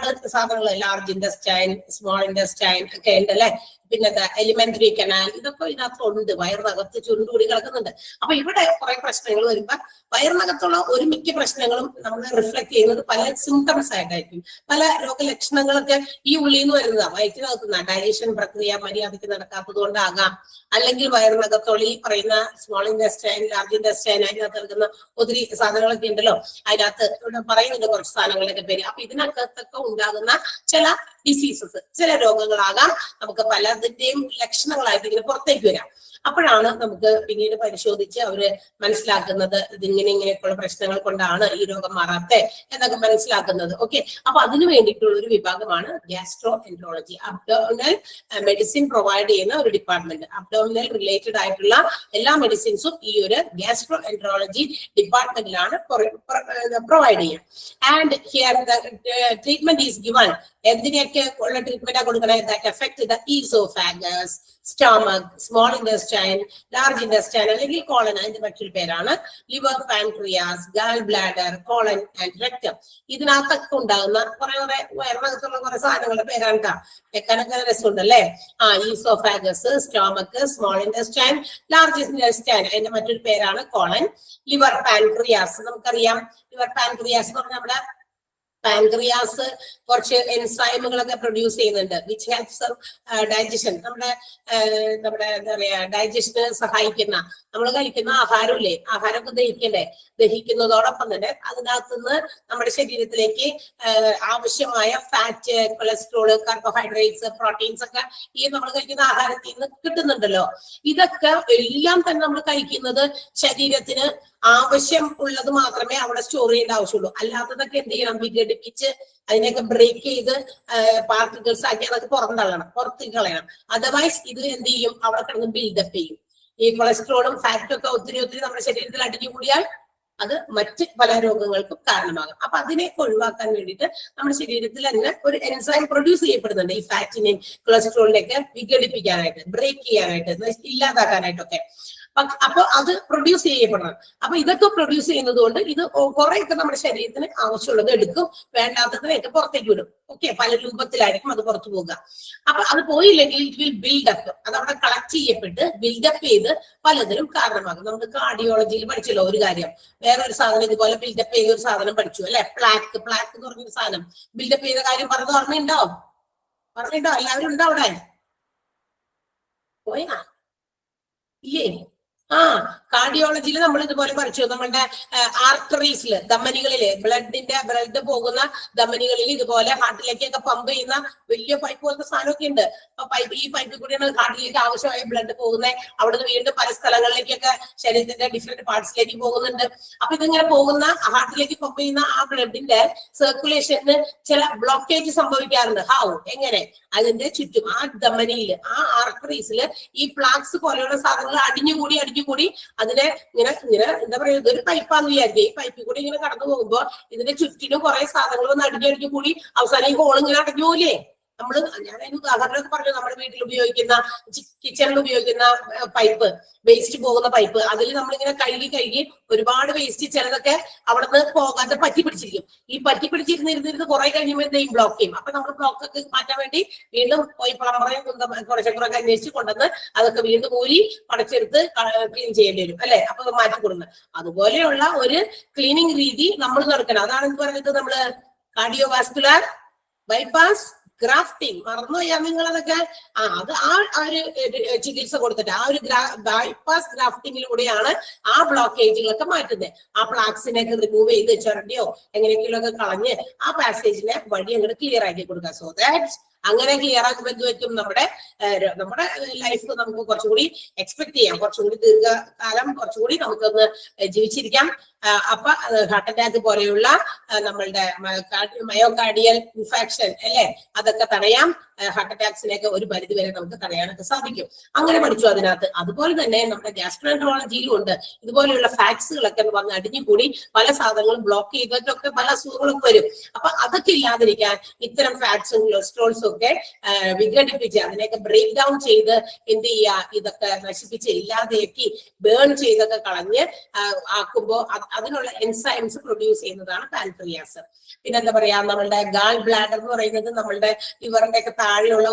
സാധനങ്ങൾ, ലാർജ് ഇൻഡസ്റ്റൈൻ, സ്മോൾ ഇൻഡസ്റ്റൈൻ ഒക്കെ ഉണ്ട് അല്ലെ. പിന്നെ എലിമെന്ററി കനാൽ, ഇതൊക്കെ ഇതിനകത്തുണ്ട്. വയറിനകത്ത് ചുരുണ്ടുകൂടി കിടക്കുന്നുണ്ട്. അപ്പൊ ഇവിടെ കുറെ പ്രശ്നങ്ങൾ വരുമ്പോ വയറിനകത്തുള്ള ഒരു മിക്ക പ്രശ്നങ്ങളും നമ്മൾ റിഫ്ലക്ട് ചെയ്യുന്നത് പല സിംറ്റംസ് ആയിട്ടായിരിക്കും. പല രോഗലക്ഷണങ്ങളൊക്കെ ഈ ഉള്ളിൽ നിന്ന് വരുന്നതാണ്. വയറ്റിനകത്തുനിന്ന് ഡൈജഷൻ പ്രക്രിയ മര്യാദയ്ക്ക് നടക്കാത്തത് കൊണ്ടാകാം. അല്ലെങ്കിൽ വയറിനകത്തുള്ള ഈ പറയുന്ന സ്മോൾ ഇൻഡസ്റ്റൈൻ, ലാർജ് ഇൻഡസ്റ്റൈൻ, അതിനകത്ത് എടുക്കുന്ന ഒത്തിരി സാധനങ്ങളൊക്കെ ഉണ്ടല്ലോ. അതിനകത്ത് ഇവിടെ പറയുന്നുണ്ട് കുറച്ച് സാധനങ്ങളൊക്കെ പേര്. അപ്പൊ ഇതിനകത്തൊക്കെ ഉണ്ടാകുന്ന ചില ഡിസീസസ്, ചില രോഗങ്ങളാകാം. നമുക്ക് പലതിന്റെയും ലക്ഷണങ്ങളായിട്ട് ഇങ്ങനെ പുറത്തേക്ക് വരാം. അപ്പോഴാണ് നമുക്ക് പിന്നീട് പരിശോധിച്ച് അവര് മനസ്സിലാക്കുന്നത് ഇങ്ങനെയൊക്കെയുള്ള പ്രശ്നങ്ങൾ കൊണ്ടാണ് ഈ രോഗം മാറാത്തെ എന്നൊക്കെ മനസ്സിലാക്കുന്നത്. ഓക്കെ, അപ്പൊ അതിനു വേണ്ടിയിട്ടുള്ള ഒരു വിഭാഗമാണ് gastro enterology. Abdominal medicine provide ചെയ്യുന്ന ഒരു ഡിപ്പാർട്ട്മെന്റ്. അബ്ഡോമിനൽ റിലേറ്റഡ് ആയിട്ടുള്ള എല്ലാ മെഡിസിൻസും ഈ ഒരു ഗ്യാസ്ട്രോ എൻട്രോളജി ഡിപ്പാർട്ട്മെന്റിലാണ് പ്രൊവൈഡ് ചെയ്യുക. And here the treatment is given. എന്തിനൊക്കെ ഉള്ള ട്രീറ്റ്മെന്റാ കൊടുക്കണേ? That affect the oesophagus, stomach, small intestine, large intestine അല്ലെങ്കിൽ കോളൻ, അതിന്റെ മറ്റൊരു പേരാണ് liver, pancreas, gall bladder, colon and rectum. ഇതിനകത്തൊക്കെ ഉണ്ടാകുന്ന കുറെ വയറിനകത്തുള്ള കുറെ സാധനങ്ങളുടെ പേരാണ് കേട്ടോ. കേൾക്കാനൊക്കെ രസമുണ്ടല്ലേ? Oesophagus, stomach, small intestine, large intestine, അതിന്റെ മറ്റൊരു പേരാണ് കോളൻ. ലിവർ, പാൻക്രിയാസ്, നമുക്കറിയാം ലിവർ പാൻക്രിയാസ് എന്ന് പറഞ്ഞാൽ നമ്മുടെ പാൻക്രിയാസ് കുറച്ച് എൻസൈമുകളൊക്കെ പ്രൊഡ്യൂസ് ചെയ്യുന്നുണ്ട്, വിച്ച് ഹെൽപ്സ് ഡൈജഷൻ. നമ്മുടെ എന്താ പറയാ ഡൈജഷന് സഹായിക്കുന്ന, നമ്മൾ കഴിക്കുന്ന ആഹാരമില്ലേ, ആഹാരമൊക്കെ ദഹിക്കണ്ടേ, ദഹിക്കുന്നതോടൊപ്പം തന്നെ അതിനകത്തുനിന്ന് നമ്മുടെ ശരീരത്തിലേക്ക് ആവശ്യമായ ഫാറ്റ്, കൊളസ്ട്രോള്, കാർബോഹൈഡ്രേറ്റ്സ്, പ്രോട്ടീൻസ് ഒക്കെ ഈ നമ്മൾ കഴിക്കുന്ന ആഹാരത്തിൽ നിന്ന് കിട്ടുന്നുണ്ടല്ലോ. ഇതൊക്കെ എല്ലാം തന്നെ നമ്മൾ കഴിക്കുന്നത് ശരീരത്തിന് ആവശ്യം ഉള്ളത് മാത്രമേ അവിടെ സ്റ്റോർ ചെയ്യേണ്ട ആവശ്യമുള്ളൂ. അല്ലാത്തതൊക്കെ എന്ത് ചെയ്യണം? വിഘടിപ്പിച്ച് അതിനെയൊക്കെ ബ്രേക്ക് ചെയ്ത് പാർട്ടിക്കിൾസ് ആക്കി അതൊക്കെ പുറത്ത് കളയണം. അതർവൈസ് ഇത് എന്ത് ചെയ്യും? അവിടെ കിടന്ന് ബിൽഡപ്പ് ചെയ്യും. ഈ കൊളസ്ട്രോളും ഫാറ്റും ഒക്കെ ഒത്തിരി നമ്മുടെ ശരീരത്തിൽ അടിഞ്ഞു കൂടിയാൽ അത് മറ്റ് പല രോഗങ്ങൾക്കും കാരണമാകും. അപ്പൊ അതിനെയൊക്കെ ഒഴിവാക്കാൻ വേണ്ടിയിട്ട് നമ്മുടെ ശരീരത്തിൽ തന്നെ ഒരു എൻസൈം പ്രൊഡ്യൂസ് ചെയ്യപ്പെടുന്നുണ്ട്, ഈ ഫാറ്റിനെയും കൊളസ്ട്രോളിനെയൊക്കെ വിഘടിപ്പിക്കാനായിട്ട്, ബ്രേക്ക് ചെയ്യാനായിട്ട്, ഇല്ലാതാക്കാനായിട്ടൊക്കെ. അപ്പൊ അത് പ്രൊഡ്യൂസ് ചെയ്യപ്പെടണം. അപ്പൊ ഇതൊക്കെ പ്രൊഡ്യൂസ് ചെയ്യുന്നത് കൊണ്ട് ഇത് കുറെയൊക്കെ നമ്മുടെ ശരീരത്തിന് ആവശ്യമുള്ളത് എടുക്കും, വേണ്ടാത്തതിനെയൊക്കെ പുറത്തേക്ക് വിടും. ഓക്കെ, പല രൂപത്തിലായിരിക്കും അത് പുറത്തു പോകുക. അപ്പൊ അത് പോയില്ലെങ്കിൽ ഇറ്റ് വിൽ ബിൽഡപ്പ്. അത് അവിടെ കളക്ട് ചെയ്യപ്പെട്ട് ബിൽഡപ്പ് ചെയ്ത് പലതിനും കാരണമാകും. നമുക്ക് കാർഡിയോളജിയിൽ പഠിച്ചല്ലോ ഒരു കാര്യം, വേറൊരു സാധനം ഇതുപോലെ ബിൽഡപ്പ് ചെയ്ത ഒരു സാധനം പഠിച്ചു അല്ലെ, പ്ലാക്ക് എന്ന് പറഞ്ഞൊരു സാധനം ബിൽഡപ്പ് ചെയ്ത കാര്യം പറഞ്ഞത് ഓർമ്മയുണ്ടോ? എല്ലാവരും ഉണ്ടോ അവിടെ? പോയാ ഇല്ലേ? കാർഡിയോളജിയിൽ നമ്മൾ ഇതുപോലെ പഠിച്ചു. നമ്മളുടെ ആർട്ടറീസില്, ധമനികളില്, ബ്ലഡ് പോകുന്ന ധമനികളിൽ ഇതുപോലെ ഹാർട്ടിലേക്കൊക്കെ പമ്പ് ചെയ്യുന്ന വലിയ പൈപ്പ് പോലത്തെ സാധനമൊക്കെ ഉണ്ട്. അപ്പൊ ഈ പൈപ്പിൽ കൂടിയാണ് ഹാർട്ടിലേക്ക് ആവശ്യമായ ബ്ലഡ് പോകുന്നത്. അവിടുന്ന് വീണ്ടും പല സ്ഥലങ്ങളിലേക്കൊക്കെ ശരീരത്തിന്റെ ഡിഫറെന്റ് പാർട്സിലേക്ക് പോകുന്നുണ്ട്. അപ്പൊ ഇതിങ്ങനെ പോകുന്ന ഹാർട്ടിലേക്ക് പമ്പ് ചെയ്യുന്ന ആ ബ്ലഡിന്റെ സർക്കുലേഷന് ചില ബ്ലോക്കേജ് സംഭവിക്കാറുണ്ട്. എങ്ങനെ? അതിന്റെ ചുറ്റും ആ ധമനിയില്, ആ ആർട്ടറീസില് ഈ പ്ലാക്സ് പോലെയുള്ള സാധനങ്ങൾ അടിഞ്ഞുകൂടി അതിനെ ഇങ്ങനെ എന്താ പറയുക, ഇതൊരു പൈപ്പാന്ന് വിചാരിക്കുക. ഈ പൈപ്പിൽ കൂടി ഇങ്ങനെ കടന്നു പോകുമ്പോ ഇതിന്റെ ചുറ്റിനും കുറെ സാധനങ്ങൾ വന്ന് അടിഞ്ഞു കൂടി അവസാനം ഈ ഹോൾ ഇങ്ങനെ അടഞ്ഞു പോലേ. ഞാൻ അതിന് ഉദാഹരണമൊക്കെ പറഞ്ഞു. നമ്മുടെ വീട്ടിൽ ഉപയോഗിക്കുന്ന കിച്ചണിൽ ഉപയോഗിക്കുന്ന പൈപ്പ്, വേസ്റ്റ് പോകുന്ന പൈപ്പ്, അതിൽ നമ്മളിങ്ങനെ കഴുകി ഒരുപാട് വേസ്റ്റ് ചിലതൊക്കെ അവിടെ നിന്ന് പോകാതെ പറ്റി പിടിച്ചിരിക്കും. ഈ പറ്റി പിടിച്ചിരുന്നിരുന്നിരുന്ന് കുറെ കഴിയുമ്പോൾ എന്തെയും ബ്ലോക്ക് ചെയ്യും. അപ്പൊ നമ്മൾ ബ്ലോക്കൊക്കെ മാറ്റാൻ വേണ്ടി വീണ്ടും പോയി പ്ലംബറെ കുറച്ചൊക്കെ അന്വേഷിച്ച് കൊണ്ടുവന്ന് അതൊക്കെ വീണ്ടും ഊരി പടച്ചെടുത്ത് ക്ലീൻ ചെയ്യേണ്ടി വരും അല്ലെ. അപ്പൊ മാറ്റി കൊടുക്കുന്നത് അതുപോലെയുള്ള ഒരു ക്ലീനിങ് രീതി നമ്മൾ നടക്കണം. അതാണ് എന്ത് പറയുന്നത്, നമ്മള് കാർഡിയോവാസ്കുലർ ബൈപ്പാസ് ഗ്രാഫ്റ്റിംഗ്. മറന്നുപോയാ നിങ്ങൾ അതൊക്കെ? അത് ആ ഒരു ചികിത്സ കൊടുത്തിട്ട് ആ ഒരു ബൈപ്പാസ് ഗ്രാഫ്റ്റിങ്ങിലൂടെയാണ് ആ ബ്ലോക്കേജുകളൊക്കെ മാറ്റുന്നത്. ആ പ്ലാക്സിനെയൊക്കെ റിമൂവ് ചെയ്ത് ചുരണ്ടിയോ എങ്ങനെയെങ്കിലും ഒക്കെ കളഞ്ഞ് ആ പാസേജിനെ വഴി അങ്ങോട്ട് ക്ലിയർ ആക്കി കൊടുക്കുക. സോ ദാറ്റ് അങ്ങനെ ക്ലിയർ ആക്കുമ്പോൾ എന്ത് പറ്റും, നമ്മുടെ ലൈഫ് നമുക്ക് കുറച്ചുകൂടി എക്സ്പെക്ട് ചെയ്യാം, കുറച്ചുകൂടി ദീർഘകാലം കുറച്ചുകൂടി നമുക്കൊന്ന് ജീവിച്ചിരിക്കാം. അപ്പൊ ഹാർട്ട് അറ്റാക്ക് പോലെയുള്ള നമ്മളുടെ മയോകാർഡിയൽ ഇൻഫാക്ഷൻ അല്ലെ, അതൊക്കെ തടയാം. ഹാർട്ട് അറ്റാക്സിനെയൊക്കെ ഒരു പരിധി വരെ നമുക്ക് തടയാനൊക്കെ സാധിക്കും. അങ്ങനെ പഠിച്ചു അതിനകത്ത്. അതുപോലെ തന്നെ നമ്മുടെ ഗ്യാസ്ട്രോഎൻട്രോളജിയിലും ഉണ്ട് ഇതുപോലെയുള്ള ഫാക്സുകളൊക്കെ വന്ന് അടിഞ്ഞുകൂടി പല സാധനങ്ങളും ബ്ലോക്ക് ചെയ്തിട്ടൊക്കെ പല അസുഖങ്ങളൊക്കെ വരും. അപ്പൊ അതൊക്കെ ഇല്ലാതിരിക്കാൻ ഇത്തരം ഫാറ്റ്സും കൊളസ്ട്രോൾസും ഒക്കെ വിഘടിപ്പിച്ച് അതിനെയൊക്കെ ബ്രേക്ക് ഡൗൺ ചെയ്ത് എന്ത് ചെയ്യുക, ഇതൊക്കെ നശിപ്പിച്ച് ഇല്ലാതെയാക്കി ബേൺ ചെയ്തൊക്കെ കളഞ്ഞ് ആക്കുമ്പോൾ അതിനുള്ള എൻസൈംസ് പ്രൊഡ്യൂസ് ചെയ്യുന്നതാണ് പാൻക്രിയാസ്. പിന്നെന്താ പറയാ, നമ്മളുടെ ഗാൾ ബ്ലാഡർ എന്ന് പറയുന്നത് നമ്മളുടെ ലിവറിന്റെ ഒക്കെ താഴെയുള്ള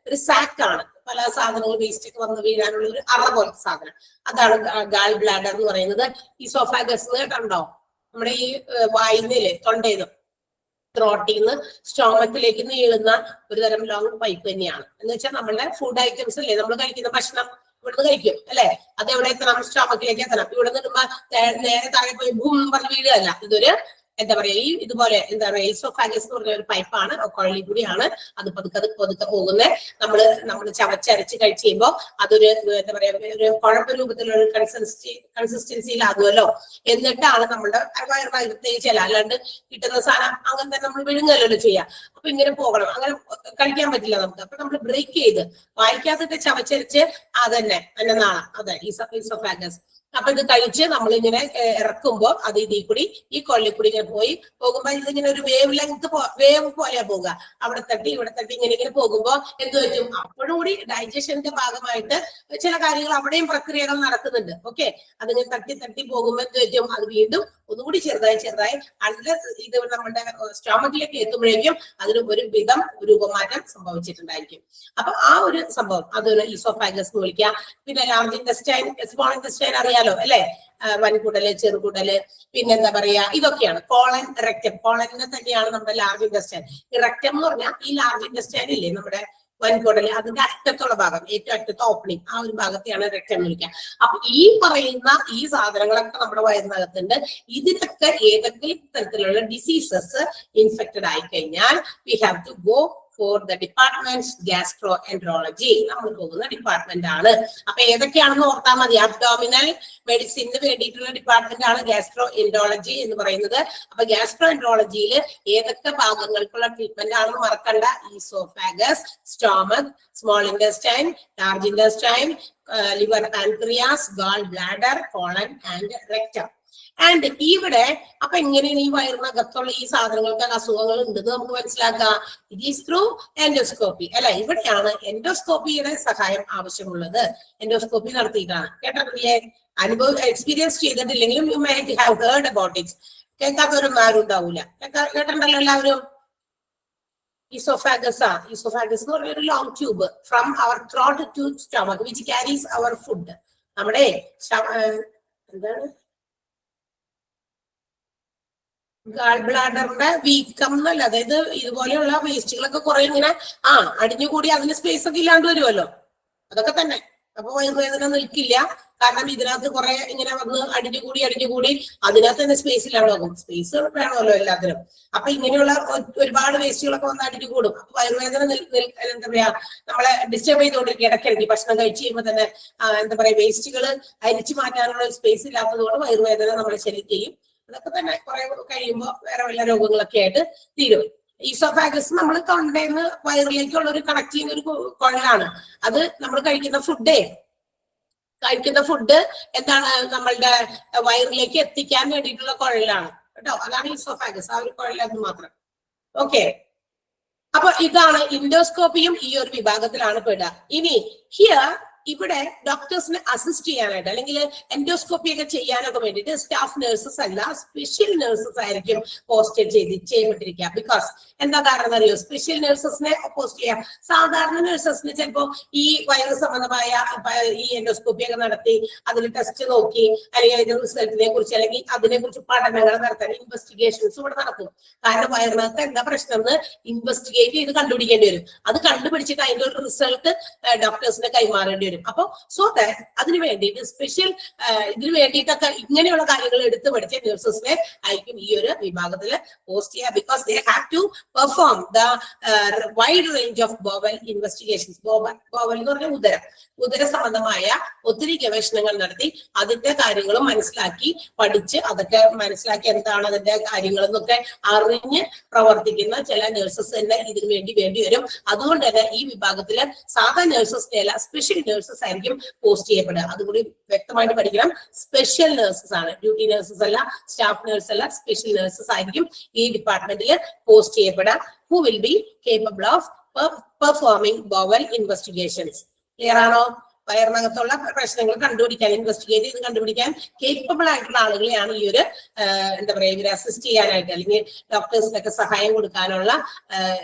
ഒരു സാക്കാണ്. പല സാധനങ്ങൾ വേസ്റ്റ് ഒക്കെ വന്ന് വീഴാനുള്ള ഒരു അറ പോലത്തെ സാധനം, അതാണ് ഗാൾ ബ്ലാഡർ എന്ന് പറയുന്നത്. ഈസോഫാഗസ് കേട്ടോ, നമ്മുടെ ഈ വായുന്നില് തൊണ്ടയിലും ത്രോട്ടിൽ നിന്ന് സ്റ്റോമക്കിലേക്ക് നീളുന്ന ഒരു തരം ലോങ് പൈപ്പ് തന്നെയാണ്. എന്ന് വെച്ചാൽ നമ്മളുടെ ഫുഡ് ഐറ്റംസ് അല്ലേ, നമ്മൾ കഴിക്കുന്ന ഭക്ഷണം ഇവിടുന്ന് കഴിക്കും അല്ലെ, അത് എവിടെ എത്തണം, സ്റ്റോമക്കിലേക്ക് എത്തണം. ഇവിടെ നിന്നുമ്പോ നേരെ താഴെ പോയി ഭൂം പറഞ്ഞ് വീഴുകയല്ല. ഇതൊരു എന്താ പറയാ, ഈ ഇതുപോലെ എന്താ പറയാ ഈസോഫാഗസ് എന്ന് പറഞ്ഞ ഒരു പൈപ്പാണ്, കുഴലിൽ കൂടിയാണ് അത് പതുക്കെ പോകുന്നത്. നമ്മൾ ചവച്ചരച്ച് കഴിച്ച് കഴിയുമ്പോൾ അതൊരു എന്താ പറയാ ഒരു കുഴമ്പ് രൂപത്തിലുള്ള ഒരു കൺസിസ്റ്റൻസിയിലാകുമല്ലോ. എന്നിട്ടാണ് നമ്മളുടെ വയറിനകത്തേക്ക് ചെല്ല, അല്ലാണ്ട് കിട്ടുന്ന സാധനം അങ്ങനെ തന്നെ നമ്മൾ വിഴുങ്ങല്ലോ ചെയ്യാം. അപ്പൊ ഇങ്ങനെ പോകണം, അങ്ങനെ കഴിക്കാൻ പറ്റില്ല നമുക്ക്. അപ്പൊ നമ്മൾ ബ്രേക്ക് ചെയ്ത് വായിക്കാത്തിട്ട് ചവച്ചരച്ച് അതന്നെ നാളെ അതെ ഈസോഫാഗസ്. അപ്പൊ ഇത് കഴിച്ച് നമ്മളിങ്ങനെ ഇറക്കുമ്പോ അത് ഇതിൽ കൂടി ഈ കൊള്ളിൽ കൂടി ഇങ്ങനെ പോകുമ്പോ ഇതിങ്ങനെ ഒരു വേവ് പോലെയാ പോവുക. അവിടെ തട്ടി ഇവിടെ തട്ടി ഇങ്ങനെ പോകുമ്പോ എന്ത് പറ്റും, അപ്പോഴും കൂടി ഡൈജഷന്റെ ഭാഗമായിട്ട് ചില കാര്യങ്ങൾ അവിടെയും പ്രക്രിയകൾ നടക്കുന്നുണ്ട്. ഓക്കെ, അതിങ്ങനെ തട്ടി പോകുമ്പോ എന്ത് പറ്റും, അത് വീണ്ടും ഒന്നുകൂടി ചെറുതായി ഇത് നമ്മുടെ സ്റ്റോമക്കിലേക്ക് എത്തുമ്പോഴേക്കും അതിന് ഒരു വിധം രൂപമാറ്റം സംഭവിച്ചിട്ടുണ്ടായിരിക്കും. അപ്പൊ ആ ഒരു സംഭവം അതൊരു ഈസോഫാഗസ് എന്ന് വിളിക്കാം. പിന്നെ ലാർജ് ഇൻറ്റസ്റ്റൈൻ, സ്മോൾ ഇൻറ്റസ്റ്റൈൻ അറിയാലോ അല്ലെ, വൻകുടല്, ചെറുകുടല്, പിന്നെന്താ പറയാ, ഇതൊക്കെയാണ് കോളൻ, റെക്ടം. കോളനിനെ തന്നെയാണ് നമ്മുടെ ലാർജ് ഇൻറ്റസ്റ്റൈൻ. ഈ റെക്ടം എന്ന് പറഞ്ഞാൽ ഈ ലാർജ് ഇൻറ്റസ്റ്റൈൻ ഇല്ലേ നമ്മുടെ വൻകുടല്, അതിന്റെ അറ്റത്തുള്ള ഭാഗം, ഏറ്റവും അറ്റത്തെ ഓപ്പണിങ്, ആ ഒരു ഭാഗത്തെയാണ് റെക്ടം എന്ന് വിളിക്കുക. അപ്പൊ ഈ പറയുന്ന ഈ സാധനങ്ങളൊക്കെ നമ്മുടെ വയറിനകത്തുണ്ട്. ഇതിനൊക്കെ ഏതെങ്കിലും തരത്തിലുള്ള ഡിസീസസ് ഇൻഫെക്റ്റഡ് ആയി കഴിഞ്ഞാൽ we have to go for the department gastroenterology. നമ്മൾ പോകുന്ന ഡിപ്പാർട്ട്മെന്റ് ആണ്. അപ്പൊ ഏതൊക്കെയാണെന്ന് ഓർത്താൽ മതി. അബ്ഡോമിനൽ മെഡിസിന് വേണ്ടിയിട്ടുള്ള ഡിപ്പാർട്ട്മെന്റ് ആണ് ഗ്യാസ്ട്രോഎൻട്രോളജി എന്ന് പറയുന്നത്. അപ്പൊ ഗ്യാസ്ട്രോഎൻട്രോളജിയിൽ ഏതൊക്കെ ഭാഗങ്ങൾക്കുള്ള ട്രീറ്റ്മെന്റ് ആണെന്ന് മറക്കണ്ട. Oesophagus, stomach, small intestine, large intestine, liver, pancreas, gall bladder, colon and rectum. And ഇവിടെ അപ്പൊ എങ്ങനെയാണ് ഈ വയറിനകത്തുള്ള ഈ സാധനങ്ങൾക്ക് അസുഖങ്ങൾ ഉണ്ടെന്ന് നമുക്ക് മനസ്സിലാക്കാം. ഇറ്റ് ഈസ് ത്രൂ എൻഡോസ്കോപ്പി അല്ലെ. ഇവിടെയാണ് എൻഡോസ്കോപ്പിയുടെ സഹായം ആവശ്യമുള്ളത്. എൻഡോസ്കോപ്പി നടത്തിയിട്ടാണ്. കേട്ടിട്ടില്ലേ? എക്സ്പീരിയൻസ് ചെയ്തിട്ടില്ലെങ്കിലും you may have heard about it. കേൾക്കാത്തവരൊന്നും ആരും ഉണ്ടാവൂല. കേട്ടിട്ടുണ്ടല്ലോ എല്ലാവരും. ഈസോഫാഗസ് എന്ന് പറഞ്ഞ ഒരു long tube from our throat to stomach which carries our food. നമ്മുടെ എന്താണ് ഗാൾ ബ്ലാഡറിന്റെ വീക്കം എന്നല്ല, അതായത് ഇതുപോലെയുള്ള വേസ്റ്റുകളൊക്കെ കുറെ ഇങ്ങനെ അടിഞ്ഞുകൂടി അതിന് സ്പേസ് ഒക്കെ ഇല്ലാണ്ട് വരുമല്ലോ, അതൊക്കെ തന്നെ. അപ്പൊ വയറുവേദന നിൽക്കില്ല, കാരണം ഇതിനകത്ത് കുറെ ഇങ്ങനെ വന്ന് അടിഞ്ഞുകൂടി അതിനകത്ത് തന്നെ സ്പേസ് ഇല്ലാണ്ടാകും. സ്പേസ് വേണമല്ലോ എല്ലാത്തിനും. അപ്പൊ ഇങ്ങനെയുള്ള ഒരുപാട് വേസ്റ്റുകളൊക്കെ വന്ന് അടിഞ്ഞുകൂടും. അപ്പൊ വയറുവേദന എന്താ പറയാ നമ്മളെ ഡിസ്റ്റർബ് ചെയ്തുകൊണ്ടിരിക്കും. ഇടയ്ക്കിടയ്ക്ക് ഭക്ഷണം കഴിച്ച് കഴിയുമ്പോൾ തന്നെ എന്താ പറയാ വേസ്റ്റുകൾ അരിച്ചു മാറ്റാനുള്ള സ്പേസ് ഇല്ലാത്തതുകൊണ്ട് വയറുവേദന നമ്മളെ ശല്യം ചെയ്യും. അതൊക്കെ തന്നെ കുറെ കഴിയുമ്പോൾ വേറെ വല്ല രോഗങ്ങളൊക്കെ ആയിട്ട് തീരും. ഈസോഫാഗസ് നമ്മൾ തൊണ്ടയിന്ന് വയറിലേക്കുള്ള ഒരു കണക്ട് ചെയ്യുന്ന ഒരു കുഴലാണ്. അത് നമ്മൾ കഴിക്കുന്ന ഫുഡ് എന്താണ് നമ്മളുടെ വയറിലേക്ക് എത്തിക്കാൻ വേണ്ടിയിട്ടുള്ള കുഴലാണ് കേട്ടോ. അതാണ് ഈസോഫാഗസ്, ആ ഒരു കുഴലെന്ന് മാത്രം. ഓക്കെ, അപ്പൊ ഇതാണ് ഇൻഡോസ്കോപ്പിയും ഈ ഒരു വിഭാഗത്തിലാണ് പെടുക. ഇനി ഹിയർ ഇവിടെ ഡോക്ടേഴ്സിനെ അസിസ്റ്റ് ചെയ്യാനായിട്ട് അല്ലെങ്കിൽ എൻഡോസ്കോപ്പി ഒക്കെ ചെയ്യാനൊക്കെ വേണ്ടിയിട്ട് സ്റ്റാഫ് നഴ്സസ് അല്ല, സ്പെഷ്യൽ നഴ്സസ് ആയിരിക്കും പോസ്റ്റ് ചെയ്യപ്പെട്ടിരിക്കുക. ബിക്കോസ് എന്താ കാരണം അറിയോ? സ്പെഷ്യൽ നഴ്സസിനെ പോസ്റ്റ് ചെയ്യാം. സാധാരണ നഴ്സസിന് ചിലപ്പോ ഈ വൈറസ് സംബന്ധമായ ഈ എൻഡോസ്കോപ്പി ഒക്കെ നടത്തി അതിൽ ടെസ്റ്റ് നോക്കി അല്ലെങ്കിൽ അതിന്റെ റിസൾട്ടിനെ കുറിച്ച് അല്ലെങ്കിൽ അതിനെ കുറിച്ച് പഠനങ്ങൾ നടത്താൻ ഇൻവെസ്റ്റിഗേഷൻസ് ഇവിടെ നടക്കും. കാരണം വയറിനകത്ത് എന്താ പ്രശ്നം എന്ന് ഇൻവെസ്റ്റിഗേറ്റ് ചെയ്ത് കണ്ടുപിടിക്കേണ്ടി വരും. അത് കണ്ടുപിടിച്ചിട്ട് അതിന്റെ ഒരു റിസൾട്ട് ഡോക്ടേഴ്സിനെ കൈമാറേണ്ടി വരും. അപ്പൊ സോ ദാറ്റ് അതിന് വേണ്ടിയിട്ട് സ്പെഷ്യൽ ഇതിന് വേണ്ടിയിട്ടൊക്കെ ഇങ്ങനെയുള്ള കാര്യങ്ങൾ എടുത്തു പഠിച്ച നഴ്സസിനെ ആയിരിക്കും ഈ ഒരു വിഭാഗത്തിൽ പോസ്റ്റ് ചെയ്യുക. Because they have to perform the wide range of bowel investigations. Bowel എന്ന് പറഞ്ഞാൽ ഉദര സംബന്ധമായ ഒത്തിരി ഗവേഷണങ്ങൾ നടത്തി അതിന്റെ കാര്യങ്ങളും മനസ്സിലാക്കി പഠിച്ച് അതൊക്കെ മനസ്സിലാക്കി എന്താണ് അതിന്റെ കാര്യങ്ങളെന്നൊക്കെ അറിഞ്ഞ് പ്രവർത്തിക്കുന്ന ചില നഴ്സസ് തന്നെ ഇതിനു വേണ്ടി വരും. അതുകൊണ്ട് തന്നെ ഈ വിഭാഗത്തില് സാധാ നഴ്സസിനെ അല്ല, സ്പെഷ്യൽ നഴ്സസ് ആയിരിക്കും പോസ്റ്റ് ചെയ്യപ്പെടുക. അതുകൂടി വ്യക്തമായിട്ട് പഠിക്കണം. സ്പെഷ്യൽ നഴ്സസ് ആണ്, ഡ്യൂട്ടി നഴ്സസ് അല്ല, സ്റ്റാഫ് നഴ്സ് അല്ല, സ്പെഷ്യൽ നഴ്സസ് ആയിരിക്കും ഈ ഡിപ്പാർട്ട്മെന്റിൽ പോസ്റ്റ് ചെയ്യപ്പെടുക. Who will be capable of performing bowel investigations. Clear ആണോ? വയറിനകത്തുള്ള പ്രശ്നങ്ങൾ കണ്ടുപിടിക്കാൻ, ഇൻവെസ്റ്റിഗേറ്റ് ചെയ്ത് കണ്ടുപിടിക്കാൻ കേപ്പബിൾ ആയിട്ടുള്ള ആളുകളെയാണ് ഈ ഒരു എന്താ പറയാ ഇവരെ അസിസ്റ്റ് ചെയ്യാനായിട്ട് അല്ലെങ്കിൽ ഡോക്ടേഴ്സിനൊക്കെ സഹായം കൊടുക്കാനുള്ള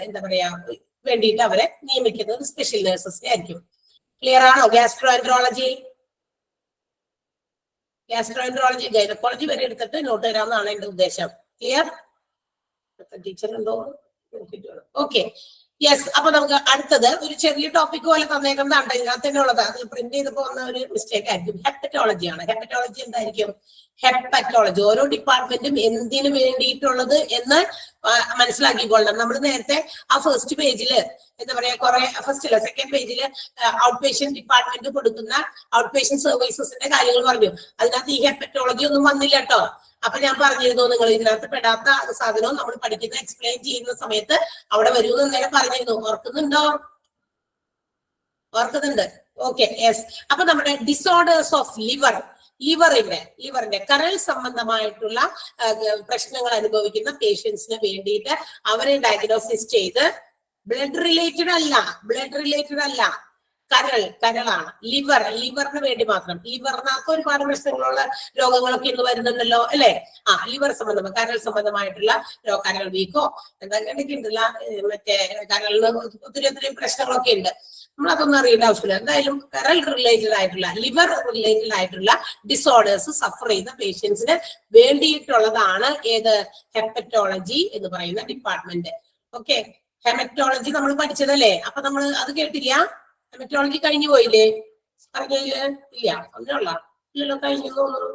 എന്താ പറയാ വേണ്ടിയിട്ട് അവരെ നിയമിക്കുന്നത് സ്പെഷ്യൽ നഴ്സസിനെ ആയിരിക്കും. ക്ലിയർ ആണോ? ഗ്യാസ്ട്രോഎൻട്രോളജി ഗൈനക്കോളജി വരെ എടുത്തിട്ട് നോട്ട് തരാമെന്നാണ് എന്റെ ഉദ്ദേശം. ക്ലിയർ? ടീച്ചർ ഉണ്ടോ? Okay, yes. അപ്പൊ നമുക്ക് അടുത്തത് ഒരു ചെറിയ ടോപ്പിക് പോലെ തന്നേക്കുന്നതാണ്. ഇതിനകത്ത് തന്നെ ഉള്ളത് അത് പ്രിന്റ് ചെയ്തപ്പോ വന്ന ഒരു മിസ്റ്റേക്ക് ആയിരിക്കും. ഹെപ്പറ്റോളജി ആണ്. ഹെപ്പറ്റോളജി എന്തായിരിക്കും? ഹെപ്പറ്റോളജി ഓരോ ഡിപ്പാർട്ട്മെന്റും എന്തിനു വേണ്ടിയിട്ടുള്ളത് എന്ന് മനസ്സിലാക്കിക്കൊള്ളണം. നമ്മൾ നേരത്തെ ആ ഫസ്റ്റ് പേജില് എന്താ പറയാ കുറെ ഫസ്റ്റ് അല്ല സെക്കൻഡ് പേജില് ഔട്ട് പേഷ്യന്റ് ഡിപ്പാർട്ട്മെന്റ് കൊടുക്കുന്ന ഔട്ട് പേഷ്യന്റ് സർവീസസിന്റെ കാര്യങ്ങൾ പറഞ്ഞു. അതിനകത്ത് ഈ ഹെപ്പറ്റോളജി ഒന്നും വന്നില്ല കേട്ടോ. അപ്പൊ ഞാൻ പറഞ്ഞിരുന്നു നിങ്ങൾ ഇതിനകത്ത് പെടാത്ത സാധനവും നമ്മൾ പഠിക്കുന്ന എക്സ്പ്ലെയിൻ ചെയ്യുന്ന സമയത്ത് അവിടെ വരുമെന്ന് നേരം പറഞ്ഞിരുന്നു. ഓർക്കുന്നുണ്ട്? Okay, yes. അപ്പൊ നമ്മുടെ ഡിസോർഡേഴ്സ് ഓഫ് ലിവറിന്റെ കരൾ സംബന്ധമായിട്ടുള്ള പ്രശ്നങ്ങൾ അനുഭവിക്കുന്ന പേഷ്യൻസിന് വേണ്ടിയിട്ട് അവരെ ഡയഗ്നോസിസ് ചെയ്ത് ബ്ലഡ് റിലേറ്റഡ് അല്ല കരളാണ്. ലിവറിന് വേണ്ടി മാത്രം. ലിവറിനകത്ത് ഒരുപാട് പ്രശ്നങ്ങളുള്ള രോഗങ്ങളൊക്കെ ഇന്ന് വരുന്നുണ്ടല്ലോ അല്ലെ? ലിവർ സംബന്ധമായ കരൾ സംബന്ധമായിട്ടുള്ള കരൾ വീക്കോ എന്തൊക്കെ ഉണ്ടല്ല, മറ്റേ കരളിന് ഒത്തിരി പ്രശ്നങ്ങളൊക്കെ ഉണ്ട്. നമ്മളതൊന്നും അറിയേണ്ട ആവശ്യമില്ല. എന്തായാലും കരൾ റിലേറ്റഡ് ആയിട്ടുള്ള ലിവർ റിലേറ്റഡ് ആയിട്ടുള്ള ഡിസോർഡേഴ്സ് സഫർ ചെയ്യുന്ന പേഷ്യൻസിന് വേണ്ടിയിട്ടുള്ളതാണ് ഏത് ഹെപ്പറ്റോളജി എന്ന് പറയുന്ന ഡിപ്പാർട്ട്മെന്റ്. ഓക്കെ, ഹെമറ്റോളജി നമ്മൾ പഠിച്ചതല്ലേ? അപ്പൊ നമ്മൾ അത് കേട്ടില്ല. ഹെമറ്റോളജി കഴിഞ്ഞു പോയില്ലേ? അറിഞ്ഞില്ലേ? ഇല്ല, അങ്ങനെയുള്ള ഇല്ലല്ലോ, കഴിഞ്ഞു തോന്നുന്നു.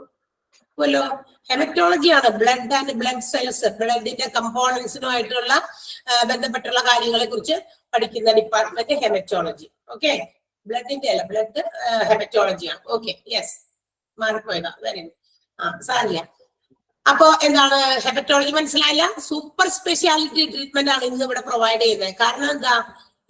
ഹെമറ്റോളജിയാണ് ബ്ലഡ് ആൻഡ് ബ്ലഡ് സെൽസ്, ബ്ലഡിന്റെ കമ്പോണൻസിനുമായിട്ടുള്ള ബന്ധപ്പെട്ടുള്ള കാര്യങ്ങളെ കുറിച്ച് പഠിക്കുന്ന ഡിപ്പാർട്ട്മെന്റ് ഹെമറ്റോളജി. ഓക്കെ, ബ്ലഡിന്റെ അല്ല, ബ്ലഡ് ഹെമറ്റോളജിയാണ്. ഓക്കെ, യെസ്, മാറിപ്പോയതാ. Very good. സാരില്ല. അപ്പോ എന്താണ് ഹെപ്പറ്റോളജി മനസ്സിലായില്ല? സൂപ്പർ സ്പെഷ്യാലിറ്റി ട്രീറ്റ്മെന്റ് ആണ് ഇന്ന് ഇവിടെ പ്രൊവൈഡ് ചെയ്യുന്നത്. കാരണം എന്താ?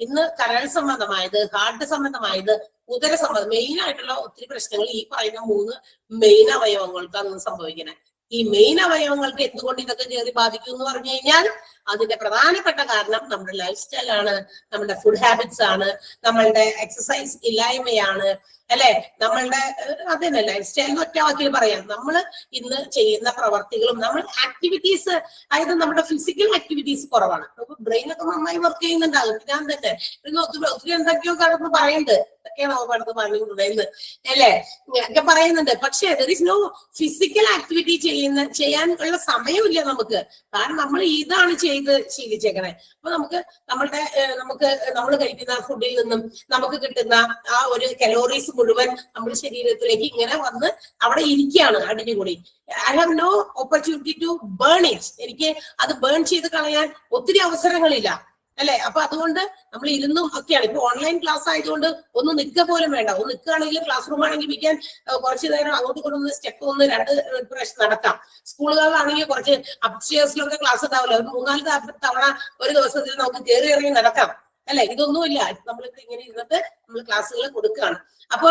ഇന്ന് കരൾ സംബന്ധമായത്, ഹാർട്ട് സംബന്ധമായത്, ഉദര സംബന്ധം മെയിൻ ആയിട്ടുള്ള ഒത്തിരി പ്രശ്നങ്ങൾ ഈ പറയുന്ന 3 മെയിൻ അവയവങ്ങൾക്കാണ് സംഭവിക്കുന്നത്. ഈ മെയിൻ അവയവങ്ങൾക്ക് എന്തുകൊണ്ട് ഇതൊക്കെ കയറി ബാധിക്കും എന്ന് പറഞ്ഞു കഴിഞ്ഞാൽ അതിന്റെ പ്രധാനപ്പെട്ട കാരണം നമ്മുടെ ലൈഫ് സ്റ്റൈൽ ആണ്, നമ്മുടെ ഫുഡ് ഹാബിറ്റ്സ് ആണ്, നമ്മളുടെ എക്സസൈസ് ഇല്ലായ്മയാണ് അല്ലെ? നമ്മളുടെ അതന്നെ ലൈഫ് സ്റ്റൈൽ എന്ന് ഒറ്റ വാക്കിൽ പറയാം. നമ്മൾ ഇന്ന് ചെയ്യുന്ന പ്രവർത്തികളും നമ്മൾ ആക്ടിവിറ്റീസ്, അതായത് നമ്മുടെ ഫിസിക്കൽ ആക്ടിവിറ്റീസ് കുറവാണ്. അപ്പൊ ബ്രെയിൻ ഒക്കെ നന്നായി വർക്ക് ചെയ്യുന്നുണ്ടാകും. ഞാൻ തന്നെ ഒത്തിരി എന്തൊക്കെയോ കടന്ന് പറയുന്നുണ്ട്, ഇതൊക്കെയാണ് പടത്ത് പറഞ്ഞുകൊണ്ടുണ്ടായിരുന്നു അല്ലെ ഒക്കെ പറയുന്നുണ്ട്. പക്ഷെ there is no physical activity ചെയ്യാനുള്ള സമയമില്ല നമുക്ക്. കാരണം നമ്മൾ ഇതാണ് ചെയ്ത് ശീലിച്ചേക്കണേ. അപ്പൊ നമ്മൾ കഴിക്കുന്ന ഫുഡിൽ നിന്നും നമുക്ക് കിട്ടുന്ന ആ ഒരു കലോറീസ് മുഴുവൻ നമ്മുടെ ശരീരത്തിലേക്ക് ഇങ്ങനെ വന്ന് അവിടെ ഇരിക്കുകയാണ് അടിഞ്ഞുകൂടി. I have no opportunity to burn it. എനിക്ക് അത് ബേൺ ചെയ്ത് കളയാൻ ഒത്തിരി അവസരങ്ങളില്ല അല്ലെ? അപ്പൊ അതുകൊണ്ട് നമ്മൾ ഇരുന്നും ഒക്കെയാണ്. ഇപ്പൊ ഓൺലൈൻ ക്ലാസ് ആയതുകൊണ്ട് ഒന്ന് നിൽക്കുക പോലും വേണ്ട. ഒന്ന് നിൽക്കുകയാണെങ്കിൽ ക്ലാസ് റൂം ആണെങ്കിൽ ഇരിക്കാൻ കുറച്ചു നേരം അങ്ങോട്ട് കൊണ്ടൊന്ന് സ്റ്റെപ്പ് 1-2 പ്രാവശ്യം നടത്താം. സ്കൂളുകളിലാണെങ്കിൽ കുറച്ച് അപ്സ്റ്റേഴ്സിലൊക്കെ ക്ലാസ് ഉണ്ടാവില്ല. ഒരു 3-4 തവണ ഒരു ദിവസത്തിൽ നമുക്ക് കയറി ഇറങ്ങി നടക്കാം അല്ലെ? ഇതൊന്നുമില്ല. നമ്മളിപ്പോ ഇങ്ങനെ ഇരുന്നിട്ട് നമ്മൾ ക്ലാസ്സുകൾ കൊടുക്കുകയാണ്. അപ്പൊ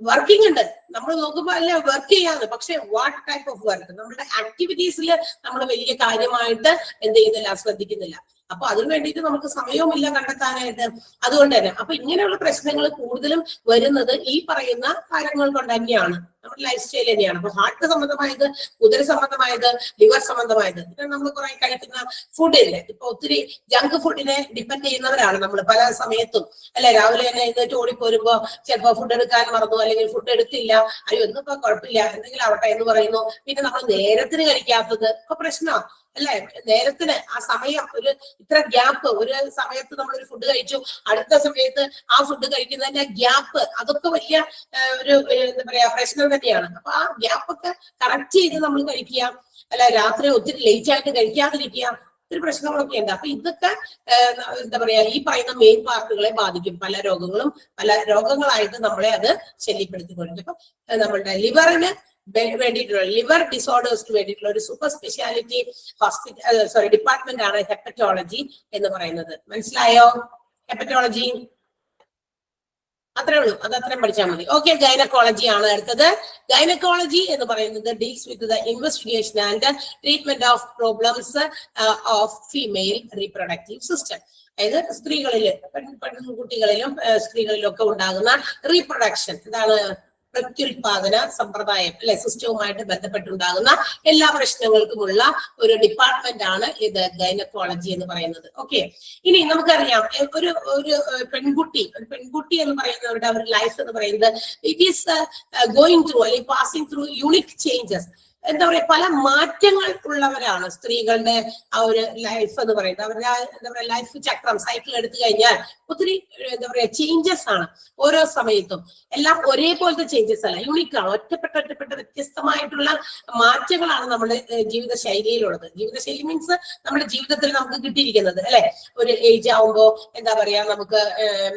വർക്കിംഗ് ഉണ്ട്, നമ്മൾ നോക്കുമ്പോ അല്ല വർക്ക് ചെയ്യാന്ന്. പക്ഷെ വാട്ട് ടൈപ്പ് ഓഫ് വർക്ക്? നമ്മുടെ ആക്ടിവിറ്റീസിൽ നമ്മൾ വലിയ കാര്യമായിട്ട് എന്ത് ചെയ്യുന്നില്ല, ശ്രദ്ധിക്കുന്നില്ല. അപ്പൊ അതിന് വേണ്ടിയിട്ട് നമുക്ക് സമയവുമില്ല കണ്ടെത്താനായിട്ട്. അതുകൊണ്ട് തന്നെ അപ്പൊ ഇങ്ങനെയുള്ള പ്രശ്നങ്ങൾ കൂടുതലും വരുന്നത് ഈ പറയുന്ന കാര്യങ്ങൾ കൊണ്ട് തന്നെയാണ്, നമ്മുടെ ലൈഫ് സ്റ്റൈൽ തന്നെയാണ്. അപ്പൊ ഹാർട്ട് സംബന്ധമായത്, ഉദര സംബന്ധമായത്, ലിവർ സംബന്ധമായത്, പിന്നെ നമ്മൾ കുറെ കഴിക്കുന്ന ഫുഡില്ലേ, ഇപ്പൊ ഒത്തിരി ജങ്ക് ഫുഡിനെ ഡിപ്പെൻഡ് ചെയ്യുന്നവരാണ് നമ്മൾ പല സമയത്തും അല്ലെ. രാവിലെ തന്നെ എഴുന്നേറ്റ് ഓടിപ്പോരുമ്പോ ചിലപ്പോ ഫുഡ് എടുക്കാൻ മറന്നു, അല്ലെങ്കിൽ ഫുഡ് എടുത്തില്ല, അയ്യോ ഒന്നിപ്പോ കുഴപ്പമില്ല എന്തെങ്കിലും ആവട്ടെ എന്ന് പറയുന്നു. പിന്നെ നമ്മൾ നേരത്തിന് കഴിക്കാത്തത് ഒക്കെ പ്രശ്നമാണ് അല്ലെ. നേരത്തിന് ആ സമയം ഒരു ഇത്ര ഗ്യാപ്പ്, ഒരു സമയത്ത് നമ്മളൊരു ഫുഡ് കഴിച്ചു, അടുത്ത സമയത്ത് ആ ഫുഡ് കഴിക്കുന്നതിന്റെ ഗ്യാപ്പ്, അതൊക്കെ വലിയ ഒരു എന്താ പറയാ പ്രശ്നം തന്നെയാണ്. അപ്പൊ ആ ഗ്യാപ്പൊക്കെ കറക്റ്റ് ചെയ്ത് നമ്മൾ കഴിക്കുക, അല്ല രാത്രി ഒത്തിരി ലേറ്റ് ആയിട്ട് കഴിക്കാതിരിക്കുക, ഒത്തിരി പ്രശ്നങ്ങളൊക്കെ ഉണ്ട്. അപ്പൊ ഇതൊക്കെ എന്താ പറയാ ഈ പറയുന്ന മെയിൻ പാർട്ടുകളെ ബാധിക്കും. പല രോഗങ്ങളായിട്ട് നമ്മളെ അത് ശല്യപ്പെടുത്തിക്കൊണ്ടിരിക്കും. അപ്പൊ നമ്മളുടെ ലിവറിന് വേണ്ടിയിട്ടുള്ള ലിവർ ഡിസോർഡേഴ്സിന് വേണ്ടിയിട്ടുള്ള ഒരു സൂപ്പർ സ്പെഷ്യാലിറ്റി ഡിപ്പാർട്ട്മെന്റ് ആണ് ഹെപ്പറ്റോളജി എന്ന് പറയുന്നത്. മനസ്സിലായോ? ഹെപ്പറ്റോളജി അത്രേ ഉള്ളൂ, അത് അത്രയും പഠിച്ചാൽ മതി. ഓക്കെ, ഗൈനക്കോളജി ആണ് അടുത്തത്. ഗൈനക്കോളജി എന്ന് പറയുന്നത് deals with the investigation and treatment of problems of female reproductive system. അതായത് സ്ത്രീകളില്, പെൺകുട്ടികളിലും സ്ത്രീകളിലും ഒക്കെ ഉണ്ടാകുന്ന റീപ്രൊഡക്ഷൻ, എന്താണ് പ്രത്യുൽപാദന സമ്പ്രദായം അല്ലെ, സിസ്റ്റവുമായിട്ട് ബന്ധപ്പെട്ടുണ്ടാകുന്ന എല്ലാ പ്രശ്നങ്ങൾക്കുമുള്ള ഒരു ഡിപ്പാർട്ട്മെന്റ് ആണ് ഇത് ഗൈനക്കോളജി എന്ന് പറയുന്നത്. ഓക്കെ, ഇനി നമുക്കറിയാം ഒരു പെൺകുട്ടി എന്ന് പറയുന്നവരുടെ ഒരു ലൈഫ് എന്ന് പറയുന്നത് ഇറ്റ് ഈസ് ഗോയിങ് ത്രൂ അല്ലെങ്കിൽ പാസിംഗ് ത്രൂ യൂണിക് ചേഞ്ചസ്. എന്താ പറയാ, പല മാറ്റങ്ങൾ ഉള്ളവരാണ് സ്ത്രീകളുടെ ആ ഒരു ലൈഫ് എന്ന് പറയുന്നത്. അവരുടെ എന്താ പറയാ ലൈഫ് ചക്രം സൈക്കിൾ എടുത്തു കഴിഞ്ഞാൽ ഒത്തിരി എന്താ പറയാ ചേഞ്ചസ് ആണ് ഓരോ സമയത്തും. എല്ലാം ഒരേപോലത്തെ ചേഞ്ചസ് അല്ല, യൂണിക് ആണ്, ഒറ്റപ്പെട്ട വ്യത്യസ്തമായിട്ടുള്ള മാറ്റങ്ങളാണ് നമ്മുടെ ജീവിത ശൈലിയിലുള്ളത്. ജീവിതശൈലി മീൻസ് നമ്മുടെ ജീവിതത്തിൽ നമുക്ക് കിട്ടിയിരിക്കുന്നത് അല്ലെ. ഒരു ഏജ് ആവുമ്പോ എന്താ പറയാ നമുക്ക്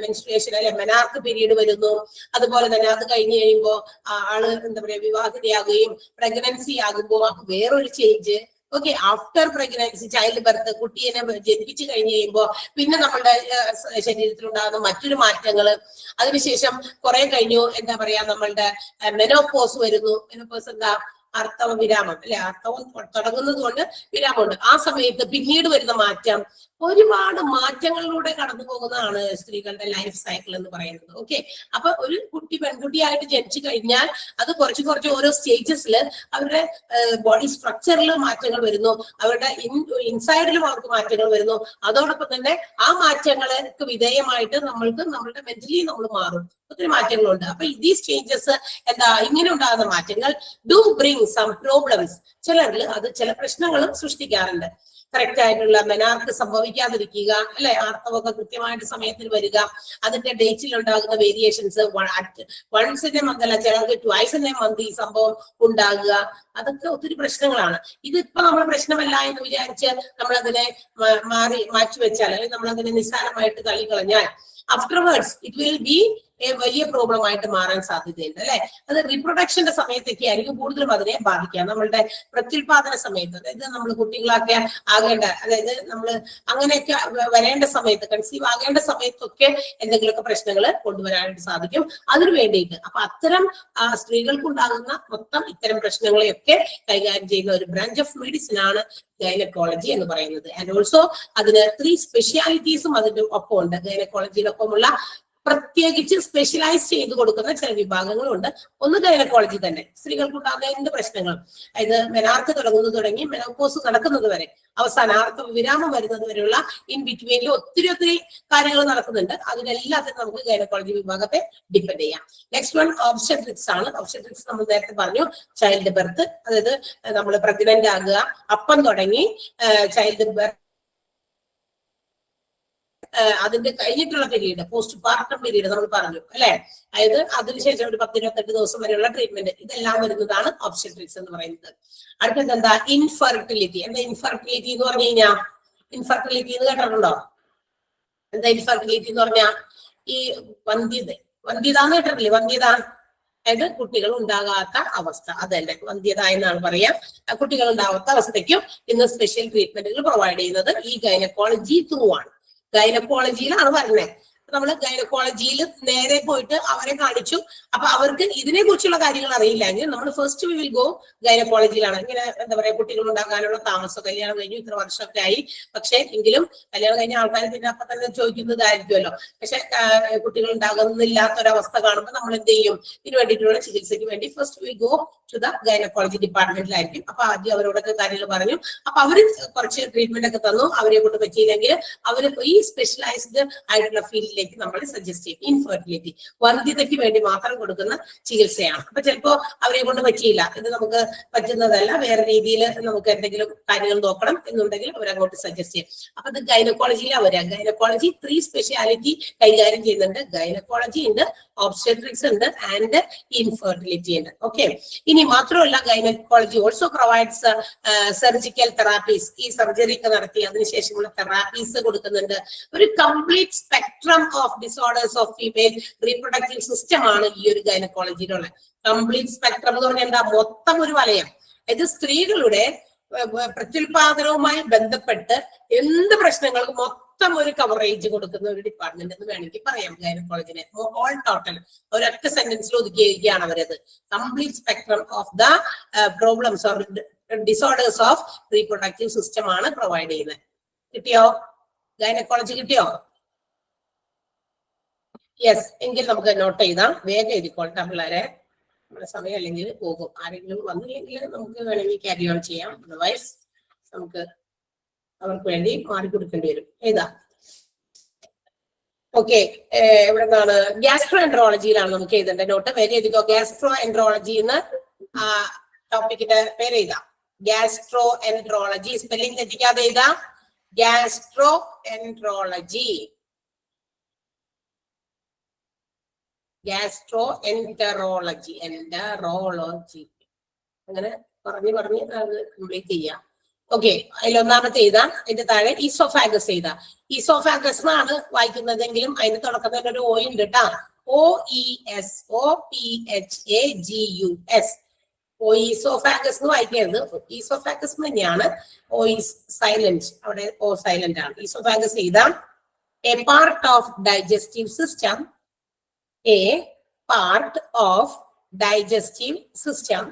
മെൻസ്ട്രുവേഷൻ അല്ലെ, മെനാർക്ക് പീരീഡ് വരുന്നു. അതുപോലെ തന്നെ അത് കഴിഞ്ഞ് കഴിയുമ്പോ ആള് എന്താ പറയാ വിവാഹിതയാകുകയും പ്രഗ്നൻസി ആകുമ്പോ വേറൊരു change. Okay, after pregnancy child birth, കുട്ടിയെ ജനിപ്പിച്ചു കഴിഞ്ഞ് കഴിയുമ്പോ പിന്നെ നമ്മളുടെ ശരീരത്തിൽ ഉണ്ടാകുന്ന മറ്റൊരു മാറ്റങ്ങള്. അതിനുശേഷം കുറെ കഴിഞ്ഞു എന്താ പറയാ നമ്മളുടെ മെനോപോസ് വരുന്നു. മെനോപോസ് എന്താ ആർത്തവ വിരാമം അല്ലെ, ആർത്തവം തുടങ്ങുന്നത് കൊണ്ട് വിരാമമുണ്ട്. ആ സമയത്ത് പിന്നീട് വരുന്ന മാറ്റം, ഒരുപാട് മാറ്റങ്ങളിലൂടെ കടന്നു പോകുന്നതാണ് സ്ത്രീകളുടെ ലൈഫ് സൈക്കിൾ എന്ന് പറയുന്നത്. ഓക്കെ, അപ്പൊ ഒരു പെൺകുട്ടിയായിട്ട് ജനിച്ചു കഴിഞ്ഞാൽ അത് കുറച്ച് ഓരോ സ്റ്റേജസിൽ അവരുടെ ബോഡി സ്ട്രക്ചറിൽ മാറ്റങ്ങൾ വരുന്നു, അവരുടെ ഇൻസൈഡിലും അവർക്ക് മാറ്റങ്ങൾ വരുന്നു. അതോടൊപ്പം തന്നെ ആ മാറ്റങ്ങൾക്ക് വിധേയമായിട്ട് നമ്മളുടെ മെന്റലി നമ്മൾ മാറും. ഒത്തിരി മാറ്റങ്ങളുണ്ട്. അപ്പൊ ദീസ് ചേഞ്ചസ് എന്താ, ഇങ്ങനെ ഉണ്ടാകുന്ന മാറ്റങ്ങൾ ഡു ബ്രിങ് സം പ്രോബ്ലംസ്. ചിലരിൽ അത് ചില പ്രശ്നങ്ങളും സൃഷ്ടിക്കാറുണ്ട്. കറക്റ്റ് ആയിട്ടുള്ള മെനാർക്ക് സംഭവിക്കാതിരിക്കുക അല്ലെ, ആർത്തവമൊക്കെ കൃത്യമായിട്ട് സമയത്തിന് വരിക, അതിന്റെ ഡേറ്റിൽ ഉണ്ടാകുന്ന variations, once in a month അല്ല ചിലർക്ക് ട്വൈസ് ഇൻ എ മന്ത് ഈ സംഭവം ഉണ്ടാകുക, അതൊക്കെ ഒത്തിരി പ്രശ്നങ്ങളാണ്. ഇതിപ്പോ നമ്മൾ പ്രശ്നമല്ല എന്ന് വിചാരിച്ച് നമ്മളതിനെ മാറ്റിവെച്ചാൽ അല്ലെങ്കിൽ നമ്മളതിനെ നിസ്സാരമായിട്ട് തള്ളിക്കളഞ്ഞാൽ afterwards it will be വലിയ പ്രോബ്ലം ആയിട്ട് മാറാൻ സാധ്യതയുണ്ട് അല്ലെ. അത് റീപ്രൊഡക്ഷന്റെ സമയത്തൊക്കെ ആയിരിക്കും കൂടുതലും അതിനെ ബാധിക്കുക. നമ്മളുടെ പ്രത്യുൽപാദന സമയത്ത്, അതായത് നമ്മൾ കുട്ടികളൊക്കെ ആകേണ്ട, അതായത് നമ്മൾ അങ്ങനെയൊക്കെ വരേണ്ട സമയത്ത്, കൺസീവ് ആകേണ്ട സമയത്തൊക്കെ എന്തെങ്കിലുമൊക്കെ പ്രശ്നങ്ങൾ കൊണ്ടുവരാനായിട്ട് സാധിക്കും. അതിനു വേണ്ടിയിട്ട് അപ്പൊ അത്തരം സ്ത്രീകൾക്കുണ്ടാകുന്ന മൊത്തം ഇത്തരം പ്രശ്നങ്ങളെയൊക്കെ കൈകാര്യം ചെയ്യുന്ന ഒരു ബ്രാഞ്ച് ഓഫ് മെഡിസിൻ ആണ് ഗൈനക്കോളജി എന്ന് പറയുന്നത്. ആൻഡ് ഓൾസോ അതിന് 3 സ്പെഷ്യാലിറ്റീസും അതിന്റെ ഒപ്പം ഉണ്ട്. ഗൈനക്കോളജിയിലൊപ്പമുള്ള പ്രത്യേകിച്ച് സ്പെഷ്യലൈസ് ചെയ്ത് കൊടുക്കുന്ന ചില വിഭാഗങ്ങളുണ്ട്. ഒന്ന് ഗൈനക്കോളജി തന്നെ, സ്ത്രീകൾക്കുണ്ടാകുന്ന എന്ത് പ്രശ്നങ്ങളും, അതായത് മെനാർക്ക് തുടങ്ങുന്നത് തുടങ്ങി മെനോപോസ് നടക്കുന്നത് വരെ, അവസാന ആർത്തവ വിരാമം വരുന്നത് വരെയുള്ള ഇൻ ബിറ്റ്വീനിൽ ഒത്തിരി കാര്യങ്ങൾ നടക്കുന്നുണ്ട്. അതിനെല്ലാത്തിനും നമുക്ക് ഗൈനക്കോളജി വിഭാഗത്തെ ഡിപ്പെൻഡ് ചെയ്യാം. നെക്സ്റ്റ് വൺ ഒബ്സ്റ്റട്രിക്സ് ആണ്. ഒബ്സ്റ്റട്രിക്സ് നമ്മൾ നേരത്തെ പറഞ്ഞു, ചൈൽഡ് ബർത്ത്, അതായത് നമ്മൾ പ്രഗ്നന്റ് ആകുക, അപ്പം തുടങ്ങി ചൈൽഡ് ബർത്ത്, അതിന്റെ കഴിഞ്ഞിട്ടുള്ള പീരീഡ്, പോസ്റ്റ് പാർട്ടം പീരീഡ് നമ്മൾ പറഞ്ഞു അല്ലെ. അതായത് അതിനുശേഷം ഒരു 10-28 ദിവസം വരെയുള്ള ട്രീറ്റ്മെന്റ്, ഇതെല്ലാം വരുന്നതാണ് ഒബ്സ്റ്റട്രിക്സ് എന്ന് പറയുന്നത്. അടുത്തത് എന്താ, ഇൻഫെർട്ടിലിറ്റി. എന്താ ഇൻഫെർട്ടിലിറ്റി എന്ന് പറഞ്ഞു കഴിഞ്ഞാൽ? ഇൻഫെർട്ടിലിറ്റി എന്ന് കേട്ടിട്ടുണ്ടോ? എന്താ ഇൻഫെർട്ടിലിറ്റി എന്ന് പറഞ്ഞാൽ? ഈ വന്ധ്യത എന്ന് കേട്ടിട്ടില്ലേ? വന്ധ്യത അതായത് കുട്ടികൾ ഉണ്ടാകാത്ത അവസ്ഥ, അതല്ലേ വന്ധ്യത എന്നാണ് പറയാ. കുട്ടികൾ ഉണ്ടാകാത്ത അവസ്ഥയ്ക്കും ഇന്ന് സ്പെഷ്യൽ ട്രീറ്റ്മെന്റുകൾ പ്രൊവൈഡ് ചെയ്യുന്നത് ഈ ഗൈനക്കോളജി ത്രൂ ആണ്. ഗൈനക്കോളജിയിലാണ് വരുന്നത്. നമ്മൾ ഗൈനക്കോളജിയിൽ നേരെ പോയിട്ട് അവരെ കാണിച്ചു, അപ്പൊ അവർക്ക് ഇതിനെ കുറിച്ചുള്ള കാര്യങ്ങൾ അറിയില്ലെങ്കിൽ നമ്മൾ ഫസ്റ്റ് വി വിൽ ഗോ ഗൈനക്കോളജിയിലാണ്. ഇങ്ങനെ എന്താ പറയാ, കുട്ടികൾ ഉണ്ടാകാനുള്ള താമസം, കല്യാണം കഴിഞ്ഞു ഇത്ര വർഷമൊക്കെ ആയി, പക്ഷെ എങ്കിലും കല്യാണം കഴിഞ്ഞ ആൾക്കാർ പിന്നെ അപ്പൊ തന്നെ ചോദിക്കുന്നതായിരിക്കുമല്ലോ. പക്ഷെ കുട്ടികൾ ഉണ്ടാകുന്നില്ലാത്തൊരവസ്ഥ കാണുമ്പോൾ നമ്മൾ എന്ത് ചെയ്യും? ഇതിന് വേണ്ടിയിട്ടുള്ള ചികിത്സയ്ക്ക് വേണ്ടി first we go to the gynaecology ഡിപ്പാർട്ട്മെന്റിലായിരിക്കും. അപ്പൊ ആദ്യം അവരോടൊക്കെ കാര്യങ്ങൾ പറഞ്ഞു. അപ്പൊ അവര് കുറച്ച് ട്രീറ്റ്മെന്റ് ഒക്കെ തന്നു. അവരെ കൊണ്ട് പറ്റിയില്ലെങ്കിൽ അവര് ഈ സ്പെഷ്യലൈസ്ഡ് ആയിട്ടുള്ള ഫീൽഡിലേക്ക് നമ്മൾ സജസ്റ്റ് ചെയ്യും. ഇൻഫെർട്ടിലിറ്റി, വന്ധ്യതയ്ക്ക് വേണ്ടി മാത്രം കൊടുക്കുന്ന ചികിത്സയാണ്. അപ്പൊ ചിലപ്പോ അവരെ കൊണ്ട് പറ്റിയില്ല, ഇത് നമുക്ക് പറ്റുന്നതല്ല, വേറെ രീതിയിൽ നമുക്ക് എന്തെങ്കിലും കാര്യങ്ങൾ നോക്കണം എന്നുണ്ടെങ്കിൽ അവരങ്ങോട്ട് സജസ്റ്റ് ചെയ്യും. അപ്പൊ അത് ഗൈനക്കോളജിയിലാണ് വരിക. ഗൈനക്കോളജി 3 സ്പെഷ്യാലിറ്റി കൈകാര്യം ചെയ്യുന്നുണ്ട്. ഗൈനക്കോളജി ഉണ്ട്, ഒബ്സ്റ്റെട്രിക്സ് ഉണ്ട്, ആൻഡ് ഇൻഫെർട്ടിലിറ്റി ഉണ്ട്. ഓക്കെ, ഇനി മാത്രമല്ല gynaecology also provides surgical therapies. ഈ സർജറി ഒക്കെ നടത്തി അതിനുശേഷമുള്ള തെറാപ്പീസ് കൊടുക്കുന്നുണ്ട്. ഒരു complete spectrum of disorders of female reproductive system ആണ് ഈ ഒരു ഗൈനക്കോളജിയിലുള്ള കംപ്ലീറ്റ് സ്പെക്ട്രം എന്ന് പറഞ്ഞാൽ എന്താ? മൊത്തം ഒരു വലയം. ഇത് സ്ത്രീകളുടെ പ്രത്യുൽപാദനവുമായി ബന്ധപ്പെട്ട് എന്ത് പ്രശ്നങ്ങൾക്കും മൊത്തം ഒരു കവറേജ് കൊടുക്കുന്ന ഒരു ഡിപ്പാർട്ട്മെന്റ് എന്ന് വേണമെങ്കിൽ പറയാം ഗൈനക്കോളജിനെ. ഓൾ ടോട്ടൽ ഒരൊറ്റ സെന്റൻസിൽ ഒതുക്കിയിരിക്കുകയാണ് അവരത്. Complete spectrum of the problems or disorders of reproductive system ആണ് പ്രൊവൈഡ് ചെയ്യുന്നത്. കിട്ടിയോ? ഗൈനക്കോളജി കിട്ടിയോ? യെസ്, എങ്കിൽ നമുക്ക് നോട്ട് ചെയ്താം. വേഗം എഴുതിക്കോട്ടെ പിള്ളേരെ, നമ്മുടെ സമയം അല്ലെങ്കിൽ പോകും. ആരെങ്കിലും വന്നില്ലെങ്കിൽ നമുക്ക് വേണമെങ്കിൽ ക്യാരി ഓൺ ചെയ്യാം. അതർവൈസ് നമുക്ക് അവർക്ക് വേണ്ടി മാറിക്കൊടുക്കേണ്ടി വരും. ഏതാ? ഓക്കെ, എവിടെ നിന്നാണ്? ഗ്യാസ്ട്രോ എൻട്രോളജിയിലാണ് നമുക്ക് എഴുതേണ്ട നോട്ട്. പേര് എഴുതിക്കോ. ഗ്യാസ്ട്രോ എൻട്രോളജി എന്ന് ടോപ്പിക്കിന്റെ പേര് എഴുതാം. ഗ്യാസ്ട്രോ എൻട്രോളജി, സ്പെല്ലിംഗ് തെറ്റിക്കാതെ എഴുതാം. ഗ്യാസ്ട്രോ എൻട്രോളജി, ഗ്യാസ്ട്രോ എൻറ്ററോളജി, അങ്ങനെ പറഞ്ഞ് അത് കംപ്ലീറ്റ് ചെയ്യാം. ഓക്കെ, അതിലൊന്നാമത്തെ എഴുതാം. അതിന്റെ താഴെ ഈസോഫാഗസ് എഴുതാം. ഈസോഫാഗസ് എന്നാണ് വായിക്കുന്നതെങ്കിലും അതിന് തുടക്കത്തിൽ ഒരു ഓ ഉണ്ട് കേട്ടാ. OESOPHAGUS. ഈസോഫാഗസ് എന്ന് വായിക്കരുത്. ഈസോഫാഗസ് തന്നെയാണ്. ഓ ഈസ് സൈലന്റ്, അവിടെ ഓ സൈലന്റ് ആണ്. ഈസോഫാഗസ് എഴുതാം. A part of digestive system, a part of digestive system,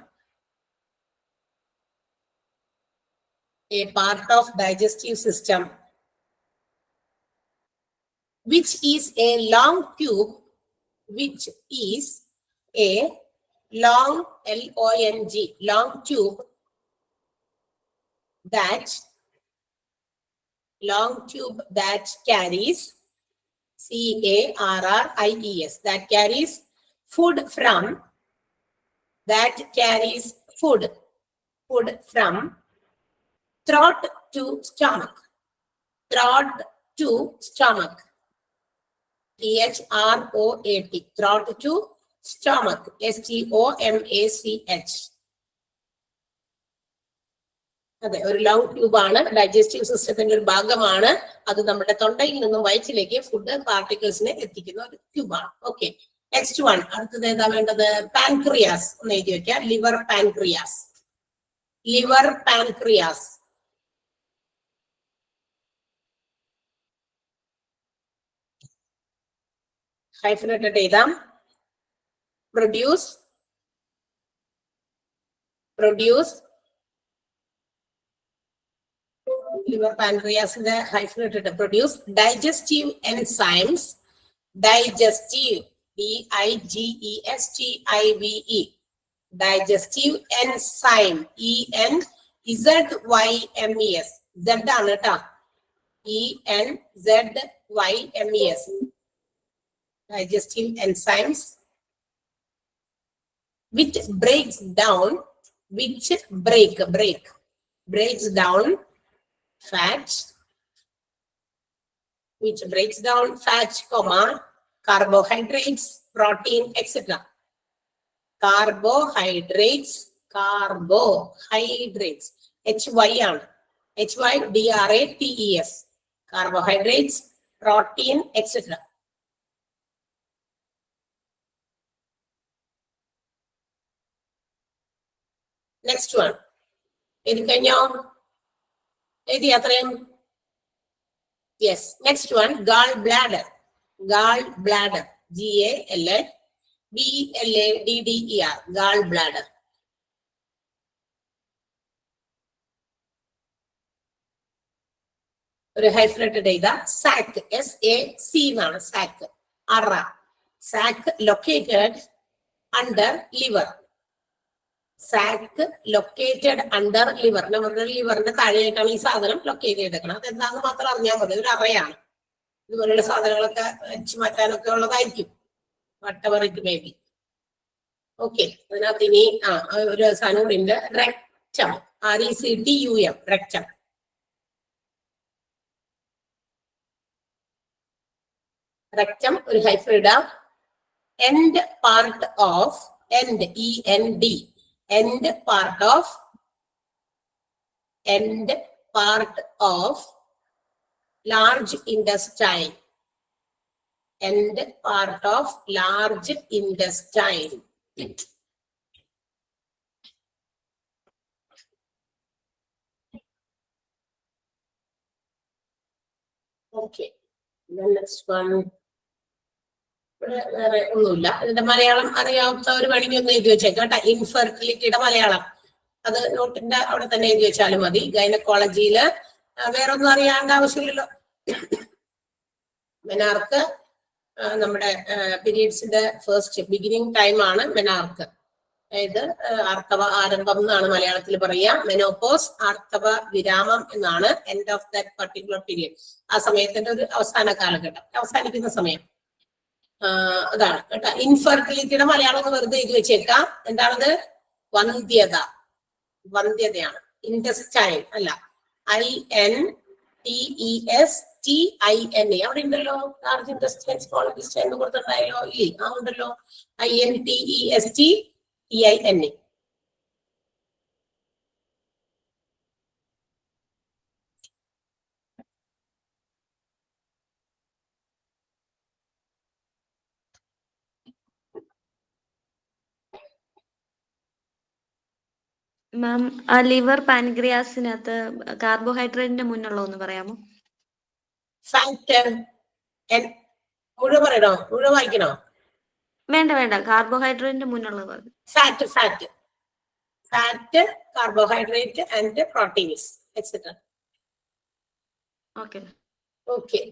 a part of digestive system which is a long tube, which is a long LONG long tube that carries CARRIES, that carries food from throat to stomach, THROAT, throat to stomach, STOMACH. അതെ, ഒരു long tube ആണ്, digestive സിസ്റ്റത്തിന്റെ ഒരു ഭാഗമാണ്. അത് നമ്മുടെ തൊണ്ടയിൽ നിന്നും വയറ്റിലേക്ക് ഫുഡ് പാർട്ടിക്കിൾസിനെ എത്തിക്കുന്ന ഒരു ട്യൂബാണ്. Okay, next one. അടുത്തത് ഏതാ വേണ്ടത്? പാൻക്രിയാസ് ഒന്ന് എഴുതി വെക്കാം. Liver pancreas. ഹൈഫനേറ്റഡ് എഴുതാം. Produce liver pancreas in the hyphenated produce digestive enzymes, digestive DIGESTIVE, digestive enzyme ENZYMES, Z ആണ് കേട്ടോ, ENZYMES, digestive enzymes which breaks down fat, carbohydrates, protein, etc. Carbohydrates, HY ആണ്, HYDRATES, carbohydrates, protein, etc. Next one. എഴുതി കഴിഞ്ഞോ? എഴുതി അത്രയും? Yes. Next one, gall bladder, GALL, BLADDER, gall bladder. ഒരു hyphenated എഴുതാ. Sac, SAC എന്നാണ് sac. Sac located under liver. Sac located under liver. നമ്മുടെ ലിവറിന്റെ താഴെയായിട്ടാണ് ഈ സാധനം ലൊക്കേറ്റ് ചെയ്തേക്കണം. അതെന്താന്ന് മാത്രം അറിഞ്ഞാൽ മതി. ഒരു അറയാണ്. ഇതുപോലുള്ള സാധനങ്ങളൊക്കെ അടിച്ചു മാറ്റാനൊക്കെ ഉള്ളതായിരിക്കും. വട്ടവർ ഇറ്റ് മേ ബി. ഓക്കെ, അതിനകത്ത് ഇനി ഒരു സാധനം കൂടി ഉണ്ട്. Rectum, RECTUM, rectum. റെക്റ്റം ഒരു ഹൈഫ്രേഡ്. end part of, end, END, end part of large intestine. End part of large intestine. Okay, then next one. വേറെ ഒന്നുമില്ല. ഇതിന്റെ മലയാളം അറിയാവുന്നവർ വേണമെങ്കിൽ ഒന്ന് എഴുതി വെച്ചേക്കാം കേട്ടോ. ഇൻഫെർട്ടിലിറ്റിയുടെ മലയാളം അത് നോട്ടിന്റെ അവിടെ തന്നെ എഴുതി വെച്ചാലും മതി. ഗൈനക്കോളജിയില് വേറെ ഒന്നും അറിയാണ്ട് ആവശ്യമില്ലല്ലോ. മെനാർക്ക് നമ്മുടെ പീരീഡ്സിന്റെ ഫസ്റ്റ് ബിഗിനിങ് ടൈം ആണ് മെനാർക്ക്. അതായത് ആർത്തവ ആരംഭം എന്നാണ് മലയാളത്തിൽ പറയുക. മെനോപോസ് ആർത്തവ വിരാമം എന്നാണ്. End of that particular period. ആ സമയത്തിന്റെ ഒരു അവസാന കാലഘട്ടം, അവസാനിക്കുന്ന സമയം. അതാണ് കേട്ടോ. ഇൻഫെർട്ടിലിറ്റിയുടെ മലയാളം ഒന്ന് വെറുതെ എഴുതി വെച്ചേക്കാം. എന്താണത്? വന്ധ്യത, വന്ധ്യതയാണ്. ഇൻറ്റസ്റ്റൈൻ അല്ല, INTESTINE. അവിടെ ഉണ്ടല്ലോ ലാർജ് ഇൻറ്റസ്റ്റൈൻ, സ്മോൾ ഇൻറ്റസ്റ്റൈൻ എന്ന് കൊടുത്തിട്ടുണ്ടായല്ലോ. ഇല്ലേ? ഉണ്ടല്ലോ. INTESTINE. മാം, ആ ലിവർ പാൻക്രിയാസിനകത്ത് കാർബോഹൈഡ്രേറ്റിന്റെ മുന്നുള്ള ഒന്ന് പറയാമോ? ഫാറ്റ് മുഴുവൻ പറയണോ? മുഴുവൻ വായിക്കണോ? വേണ്ട വേണ്ട, കാർബോഹൈഡ്രേറ്റിന്റെ മുന്നുള്ള fat, fat, fat, carbohydrate and proteins etcetera. Okay okay,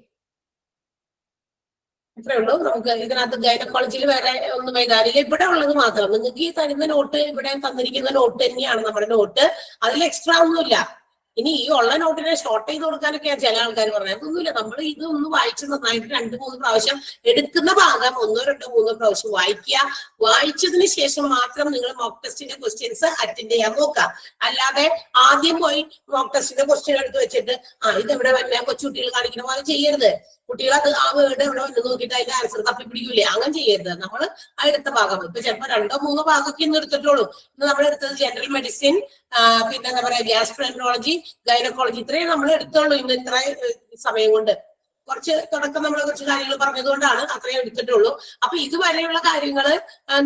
ഇത്രേ ഉള്ളൂ. നമുക്ക് ഇതിനകത്ത് ഗൈനക്കോളജിയിൽ വേറെ ഒന്നും എഴുതാനില്ല. ഇവിടെ ഉള്ളത് മാത്രം. നിങ്ങൾക്ക് ഈ തരുന്ന നോട്ട്, ഇവിടെ തന്നിരിക്കുന്ന നോട്ട് തന്നെയാണ് നമ്മുടെ നോട്ട്. അതിൽ എക്സ്ട്രാ ഒന്നുമില്ല. ഇനി ഈ ഉള്ള നോട്ടിനെ ഷോർട്ട് ചെയ്ത് കൊടുക്കാനൊക്കെയാണ് ചില ആൾക്കാർ പറഞ്ഞത്. അതൊന്നുമില്ല. നമ്മൾ ഇത് ഒന്ന് വായിച്ച് നന്നായിട്ട് 2-3 പ്രാവശ്യം എടുക്കുന്ന ഭാഗം 1-2-3 പ്രാവശ്യം വായിക്കുക. വായിച്ചതിന് ശേഷം മാത്രം നിങ്ങൾ മോക്ക് ടെസ്റ്റിന്റെ ക്വസ്റ്റ്യൻസ് അറ്റൻഡ് ചെയ്യാൻ നോക്കുക. അല്ലാതെ ആദ്യം പോയി മോക്ക് ടെസ്റ്റിന്റെ ക്വസ്റ്റ്യൻ എടുത്ത് വെച്ചിട്ട് ഇതെവിടെ വന്നെ കൊച്ചുകുട്ടികൾ കാണിക്കുന്ന പോലെ ചെയ്യരുത്. കുട്ടികൾ അത് ആ വേർഡ് എവിടെ വന്ന് നോക്കിയിട്ട് അതിന്റെ ആൻസർ തപ്പി പിടിക്കൂലേ? അങ്ങനെ ചെയ്യരുത്. നമ്മൾ ആ എടുത്ത ഭാഗം, ഇപ്പൊ ചിലപ്പോൾ 2-3 ഭാഗമൊക്കെ ഇന്ന് എടുത്തിട്ടുള്ളൂ. ഇന്ന് നമ്മൾ എടുത്തത് ജനറൽ മെഡിസിൻ, പിന്നെ എന്താ പറയാ ഗ്യാസ്ട്രോഎൻട്രോളജി, ഗൈനക്കോളജി, ഇത്രയും നമ്മൾ എടുത്തോളൂ ഇന്ന് ഇത്ര സമയം കൊണ്ട്. കുറച്ച് തുടക്കം നമ്മൾ കുറച്ച് കാര്യങ്ങൾ പറഞ്ഞതുകൊണ്ടാണ് അത്രയും എടുത്തിട്ടുള്ളൂ. അപ്പൊ ഇതുവരെയുള്ള കാര്യങ്ങള്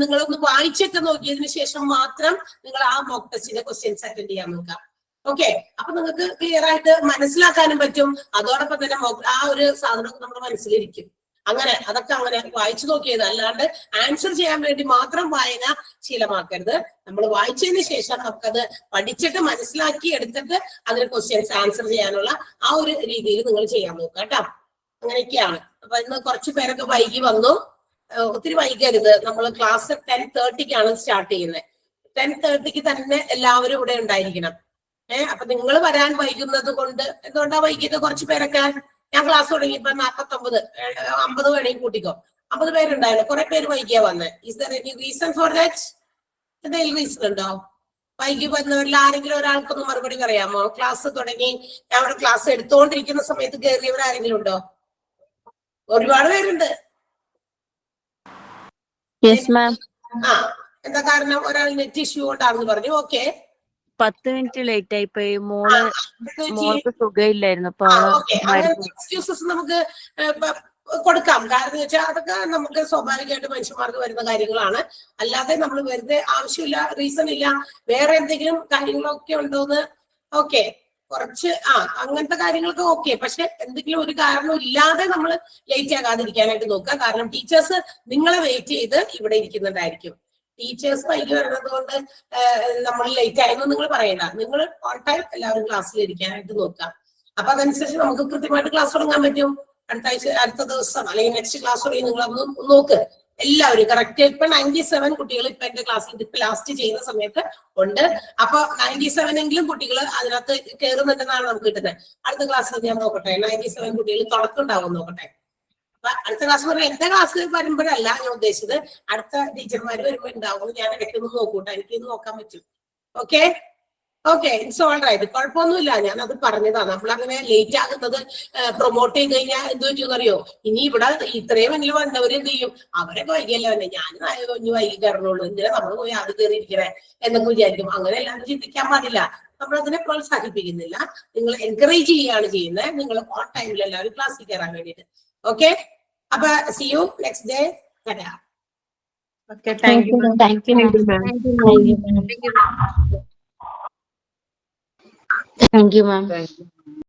നിങ്ങളൊന്ന് വായിച്ചൊക്കെ നോക്കിയതിനു ശേഷം മാത്രം നിങ്ങൾ ആ മോക്ക് ടെസ്റ്റിന്റെ ക്വസ്റ്റ്യൻസ് അറ്റൻഡ് ചെയ്യാൻ നോക്കാം. ഓക്കെ, അപ്പൊ നിങ്ങൾക്ക് ക്ലിയർ ആയിട്ട് മനസ്സിലാക്കാനും പറ്റും. അതോടൊപ്പം തന്നെ ആ ഒരു സാധനമൊക്കെ നമ്മുടെ മനസ്സിലിരിക്കും. അങ്ങനെ അതൊക്കെ അങ്ങനെ വായിച്ചു നോക്കിയത്, അല്ലാണ്ട് ആൻസർ ചെയ്യാൻ വേണ്ടി മാത്രം വായന ശീലമാക്കരുത്. നമ്മൾ വായിച്ചതിന് ശേഷം നമുക്കത് പഠിച്ചിട്ട് മനസ്സിലാക്കി എടുത്തിട്ട് അതിന് ക്വസ്റ്റ്യൻസ് ആൻസർ ചെയ്യാനുള്ള ആ ഒരു രീതിയിൽ നിങ്ങൾ ചെയ്യാൻ നോക്കുക കേട്ടോ. അങ്ങനെയൊക്കെയാണ്. അപ്പൊ ഇന്ന് കുറച്ചു പേരൊക്കെ വൈകി വന്നു. ഒത്തിരി വൈകരുത്. നമ്മൾ ക്ലാസ് 10:30-ക്കാണ് സ്റ്റാർട്ട് ചെയ്യുന്നത്. 10:30-ക്ക് തന്നെ എല്ലാവരും ഇവിടെ ഉണ്ടായിരിക്കണം. അപ്പൊ നിങ്ങൾ വരാൻ വൈകുന്നത് കൊണ്ട് എന്തുകൊണ്ടാ വൈകിയത്? കുറച്ചു പേരൊക്കെ ഞാൻ ക്ലാസ് തുടങ്ങിയപ്പോ 49, 50 വേണമെങ്കിൽ കൂട്ടിക്കോ, 50 പേരുണ്ടായിരുന്നു. കുറെ പേര് വൈകിയാ വന്നത്. Is there any reason for that? എന്തെങ്കിലും റീസൺ ഉണ്ടോ? വൈകി വന്നവരിൽ ആരെങ്കിലും ഒരാൾക്കൊന്ന് മറുപടി പറയാമോ? ക്ലാസ് തുടങ്ങി അവിടെ ക്ലാസ് എടുത്തുകൊണ്ടിരിക്കുന്ന സമയത്ത് കയറിയവർ ആരെങ്കിലും ഉണ്ടോ? ഒരുപാട് പേരുണ്ട്. എന്താ കാരണം? ഒരാൾ നെറ്റ് ഇഷ്യൂ കൊണ്ടാണെന്ന് പറഞ്ഞു. ഓക്കെ, 10 മിനിറ്റ് ലേറ്റ് ആയി പോയി. മോൾക്ക് സുഖമില്ലായിരുന്നു. എക്സ്ക്യൂസസ് നമുക്ക് കൊടുക്കാം. കാരണം എന്ന് വെച്ചാൽ അതൊക്കെ നമുക്ക് സ്വാഭാവികമായിട്ട് മനുഷ്യന്മാർക്ക് വരുന്ന കാര്യങ്ങളാണ്. അല്ലാതെ നമ്മൾ വെറുതെ ആവശ്യമില്ല, റീസൺ ഇല്ല, വേറെ എന്തെങ്കിലും കാര്യങ്ങളൊക്കെ ഉണ്ടോന്ന്. ഓക്കെ, കുറച്ച് അങ്ങനത്തെ കാര്യങ്ങളൊക്കെ ഓക്കെ. പക്ഷെ എന്തെങ്കിലും ഒരു കാരണം ഇല്ലാതെ നമ്മൾ ലേറ്റ് ആകാതിരിക്കാനായിട്ട് നോക്കുക. കാരണം ടീച്ചേഴ്സ് നിങ്ങളെ വെയിറ്റ് ചെയ്ത് ഇവിടെ ഇരിക്കുന്നുണ്ടായിരിക്കും. ടീച്ചേഴ്സ് വൈകി വരുന്നത് കൊണ്ട് നമ്മൾ ലേറ്റ് ആയെന്ന് നിങ്ങൾ പറയണ്ട. നിങ്ങൾ ഓൺ ടൈം എല്ലാവരും ക്ലാസ്സിൽ ഇരിക്കാനായിട്ട് നോക്കുക. അപ്പൊ അതനുസരിച്ച് നമുക്ക് കൃത്യമായിട്ട് ക്ലാസ് തുടങ്ങാൻ പറ്റും. അടുത്ത ആഴ്ച, അടുത്ത ദിവസം അല്ലെങ്കിൽ നെക്സ്റ്റ് ക്ലാസ് തുടങ്ങി നിങ്ങൾ അതൊന്ന് നോക്ക്. എല്ലാവരും കറക്റ്റ്. ഇപ്പൊ 97 കുട്ടികൾ ഇപ്പൊ എന്റെ ക്ലാസ്സിൽ ഇപ്പൊ ലാസ്റ്റ് ചെയ്യുന്ന സമയത്ത് ഉണ്ട്. അപ്പൊ 97 എങ്കിലും കുട്ടികൾ അതിനകത്ത് കയറുന്നുണ്ടെന്നാണ് നമുക്ക് കിട്ടുന്നത്. അടുത്ത ക്ലാസ്സിൽ ഞാൻ നോക്കട്ടെ 97 കുട്ടികൾ തുടക്കമുണ്ടാവും നോക്കട്ടെ. അപ്പൊ അടുത്ത ക്ലാസ് പറഞ്ഞാൽ എന്റെ ക്ലാസ് വരുമ്പോഴല്ല ഞാൻ ഉദ്ദേശിച്ചത്, അടുത്ത ടീച്ചർമാർ വരുമ്പോ ഉണ്ടാവും. ഞാൻ ഇടയ്ക്കൊന്ന് നോക്കൂട്ടോ, എനിക്കൊന്ന് നോക്കാൻ പറ്റും. Okay okay, it's all right. കുഴപ്പമൊന്നുമില്ല, ഞാൻ അത് പറഞ്ഞതാ. നമ്മളങ്ങനെ ലേറ്റ് ആകുന്നത് പ്രൊമോട്ട് ചെയ്ത് കഴിഞ്ഞാൽ എന്ത് പറ്റുമെന്നറിയോ? ഇനി ഇവിടെ ഇത്രയും എങ്കിലും വന്നവര് എന്ത് ചെയ്യും? അവരൊക്കെ വൈകിയല്ല തന്നെ, ഞാൻ ഇനി വൈകി കയറണുള്ളൂ, എന്തിനാ നമ്മൾ പോയി അത് കയറിയിരിക്കണേ എന്നൊക്കെ വിചാരിക്കും. അങ്ങനെ എല്ലാവരും ചിന്തിക്കാൻ പാടില്ല. നമ്മളതിനെ പ്രോത്സാഹിപ്പിക്കുന്നില്ല, നിങ്ങൾ എൻകറേജ് ചെയ്യുകയാണ് ചെയ്യുന്നത്. നിങ്ങൾ ഓൺ ടൈമിൽ എല്ലാവരും ക്ലാസ്സിൽ കയറാൻ വേണ്ടിയിട്ട്. ഓക്കെ, അപ്പൊ C you next day. Okay, thank you. Thank you ma'am. Thank you ma'am.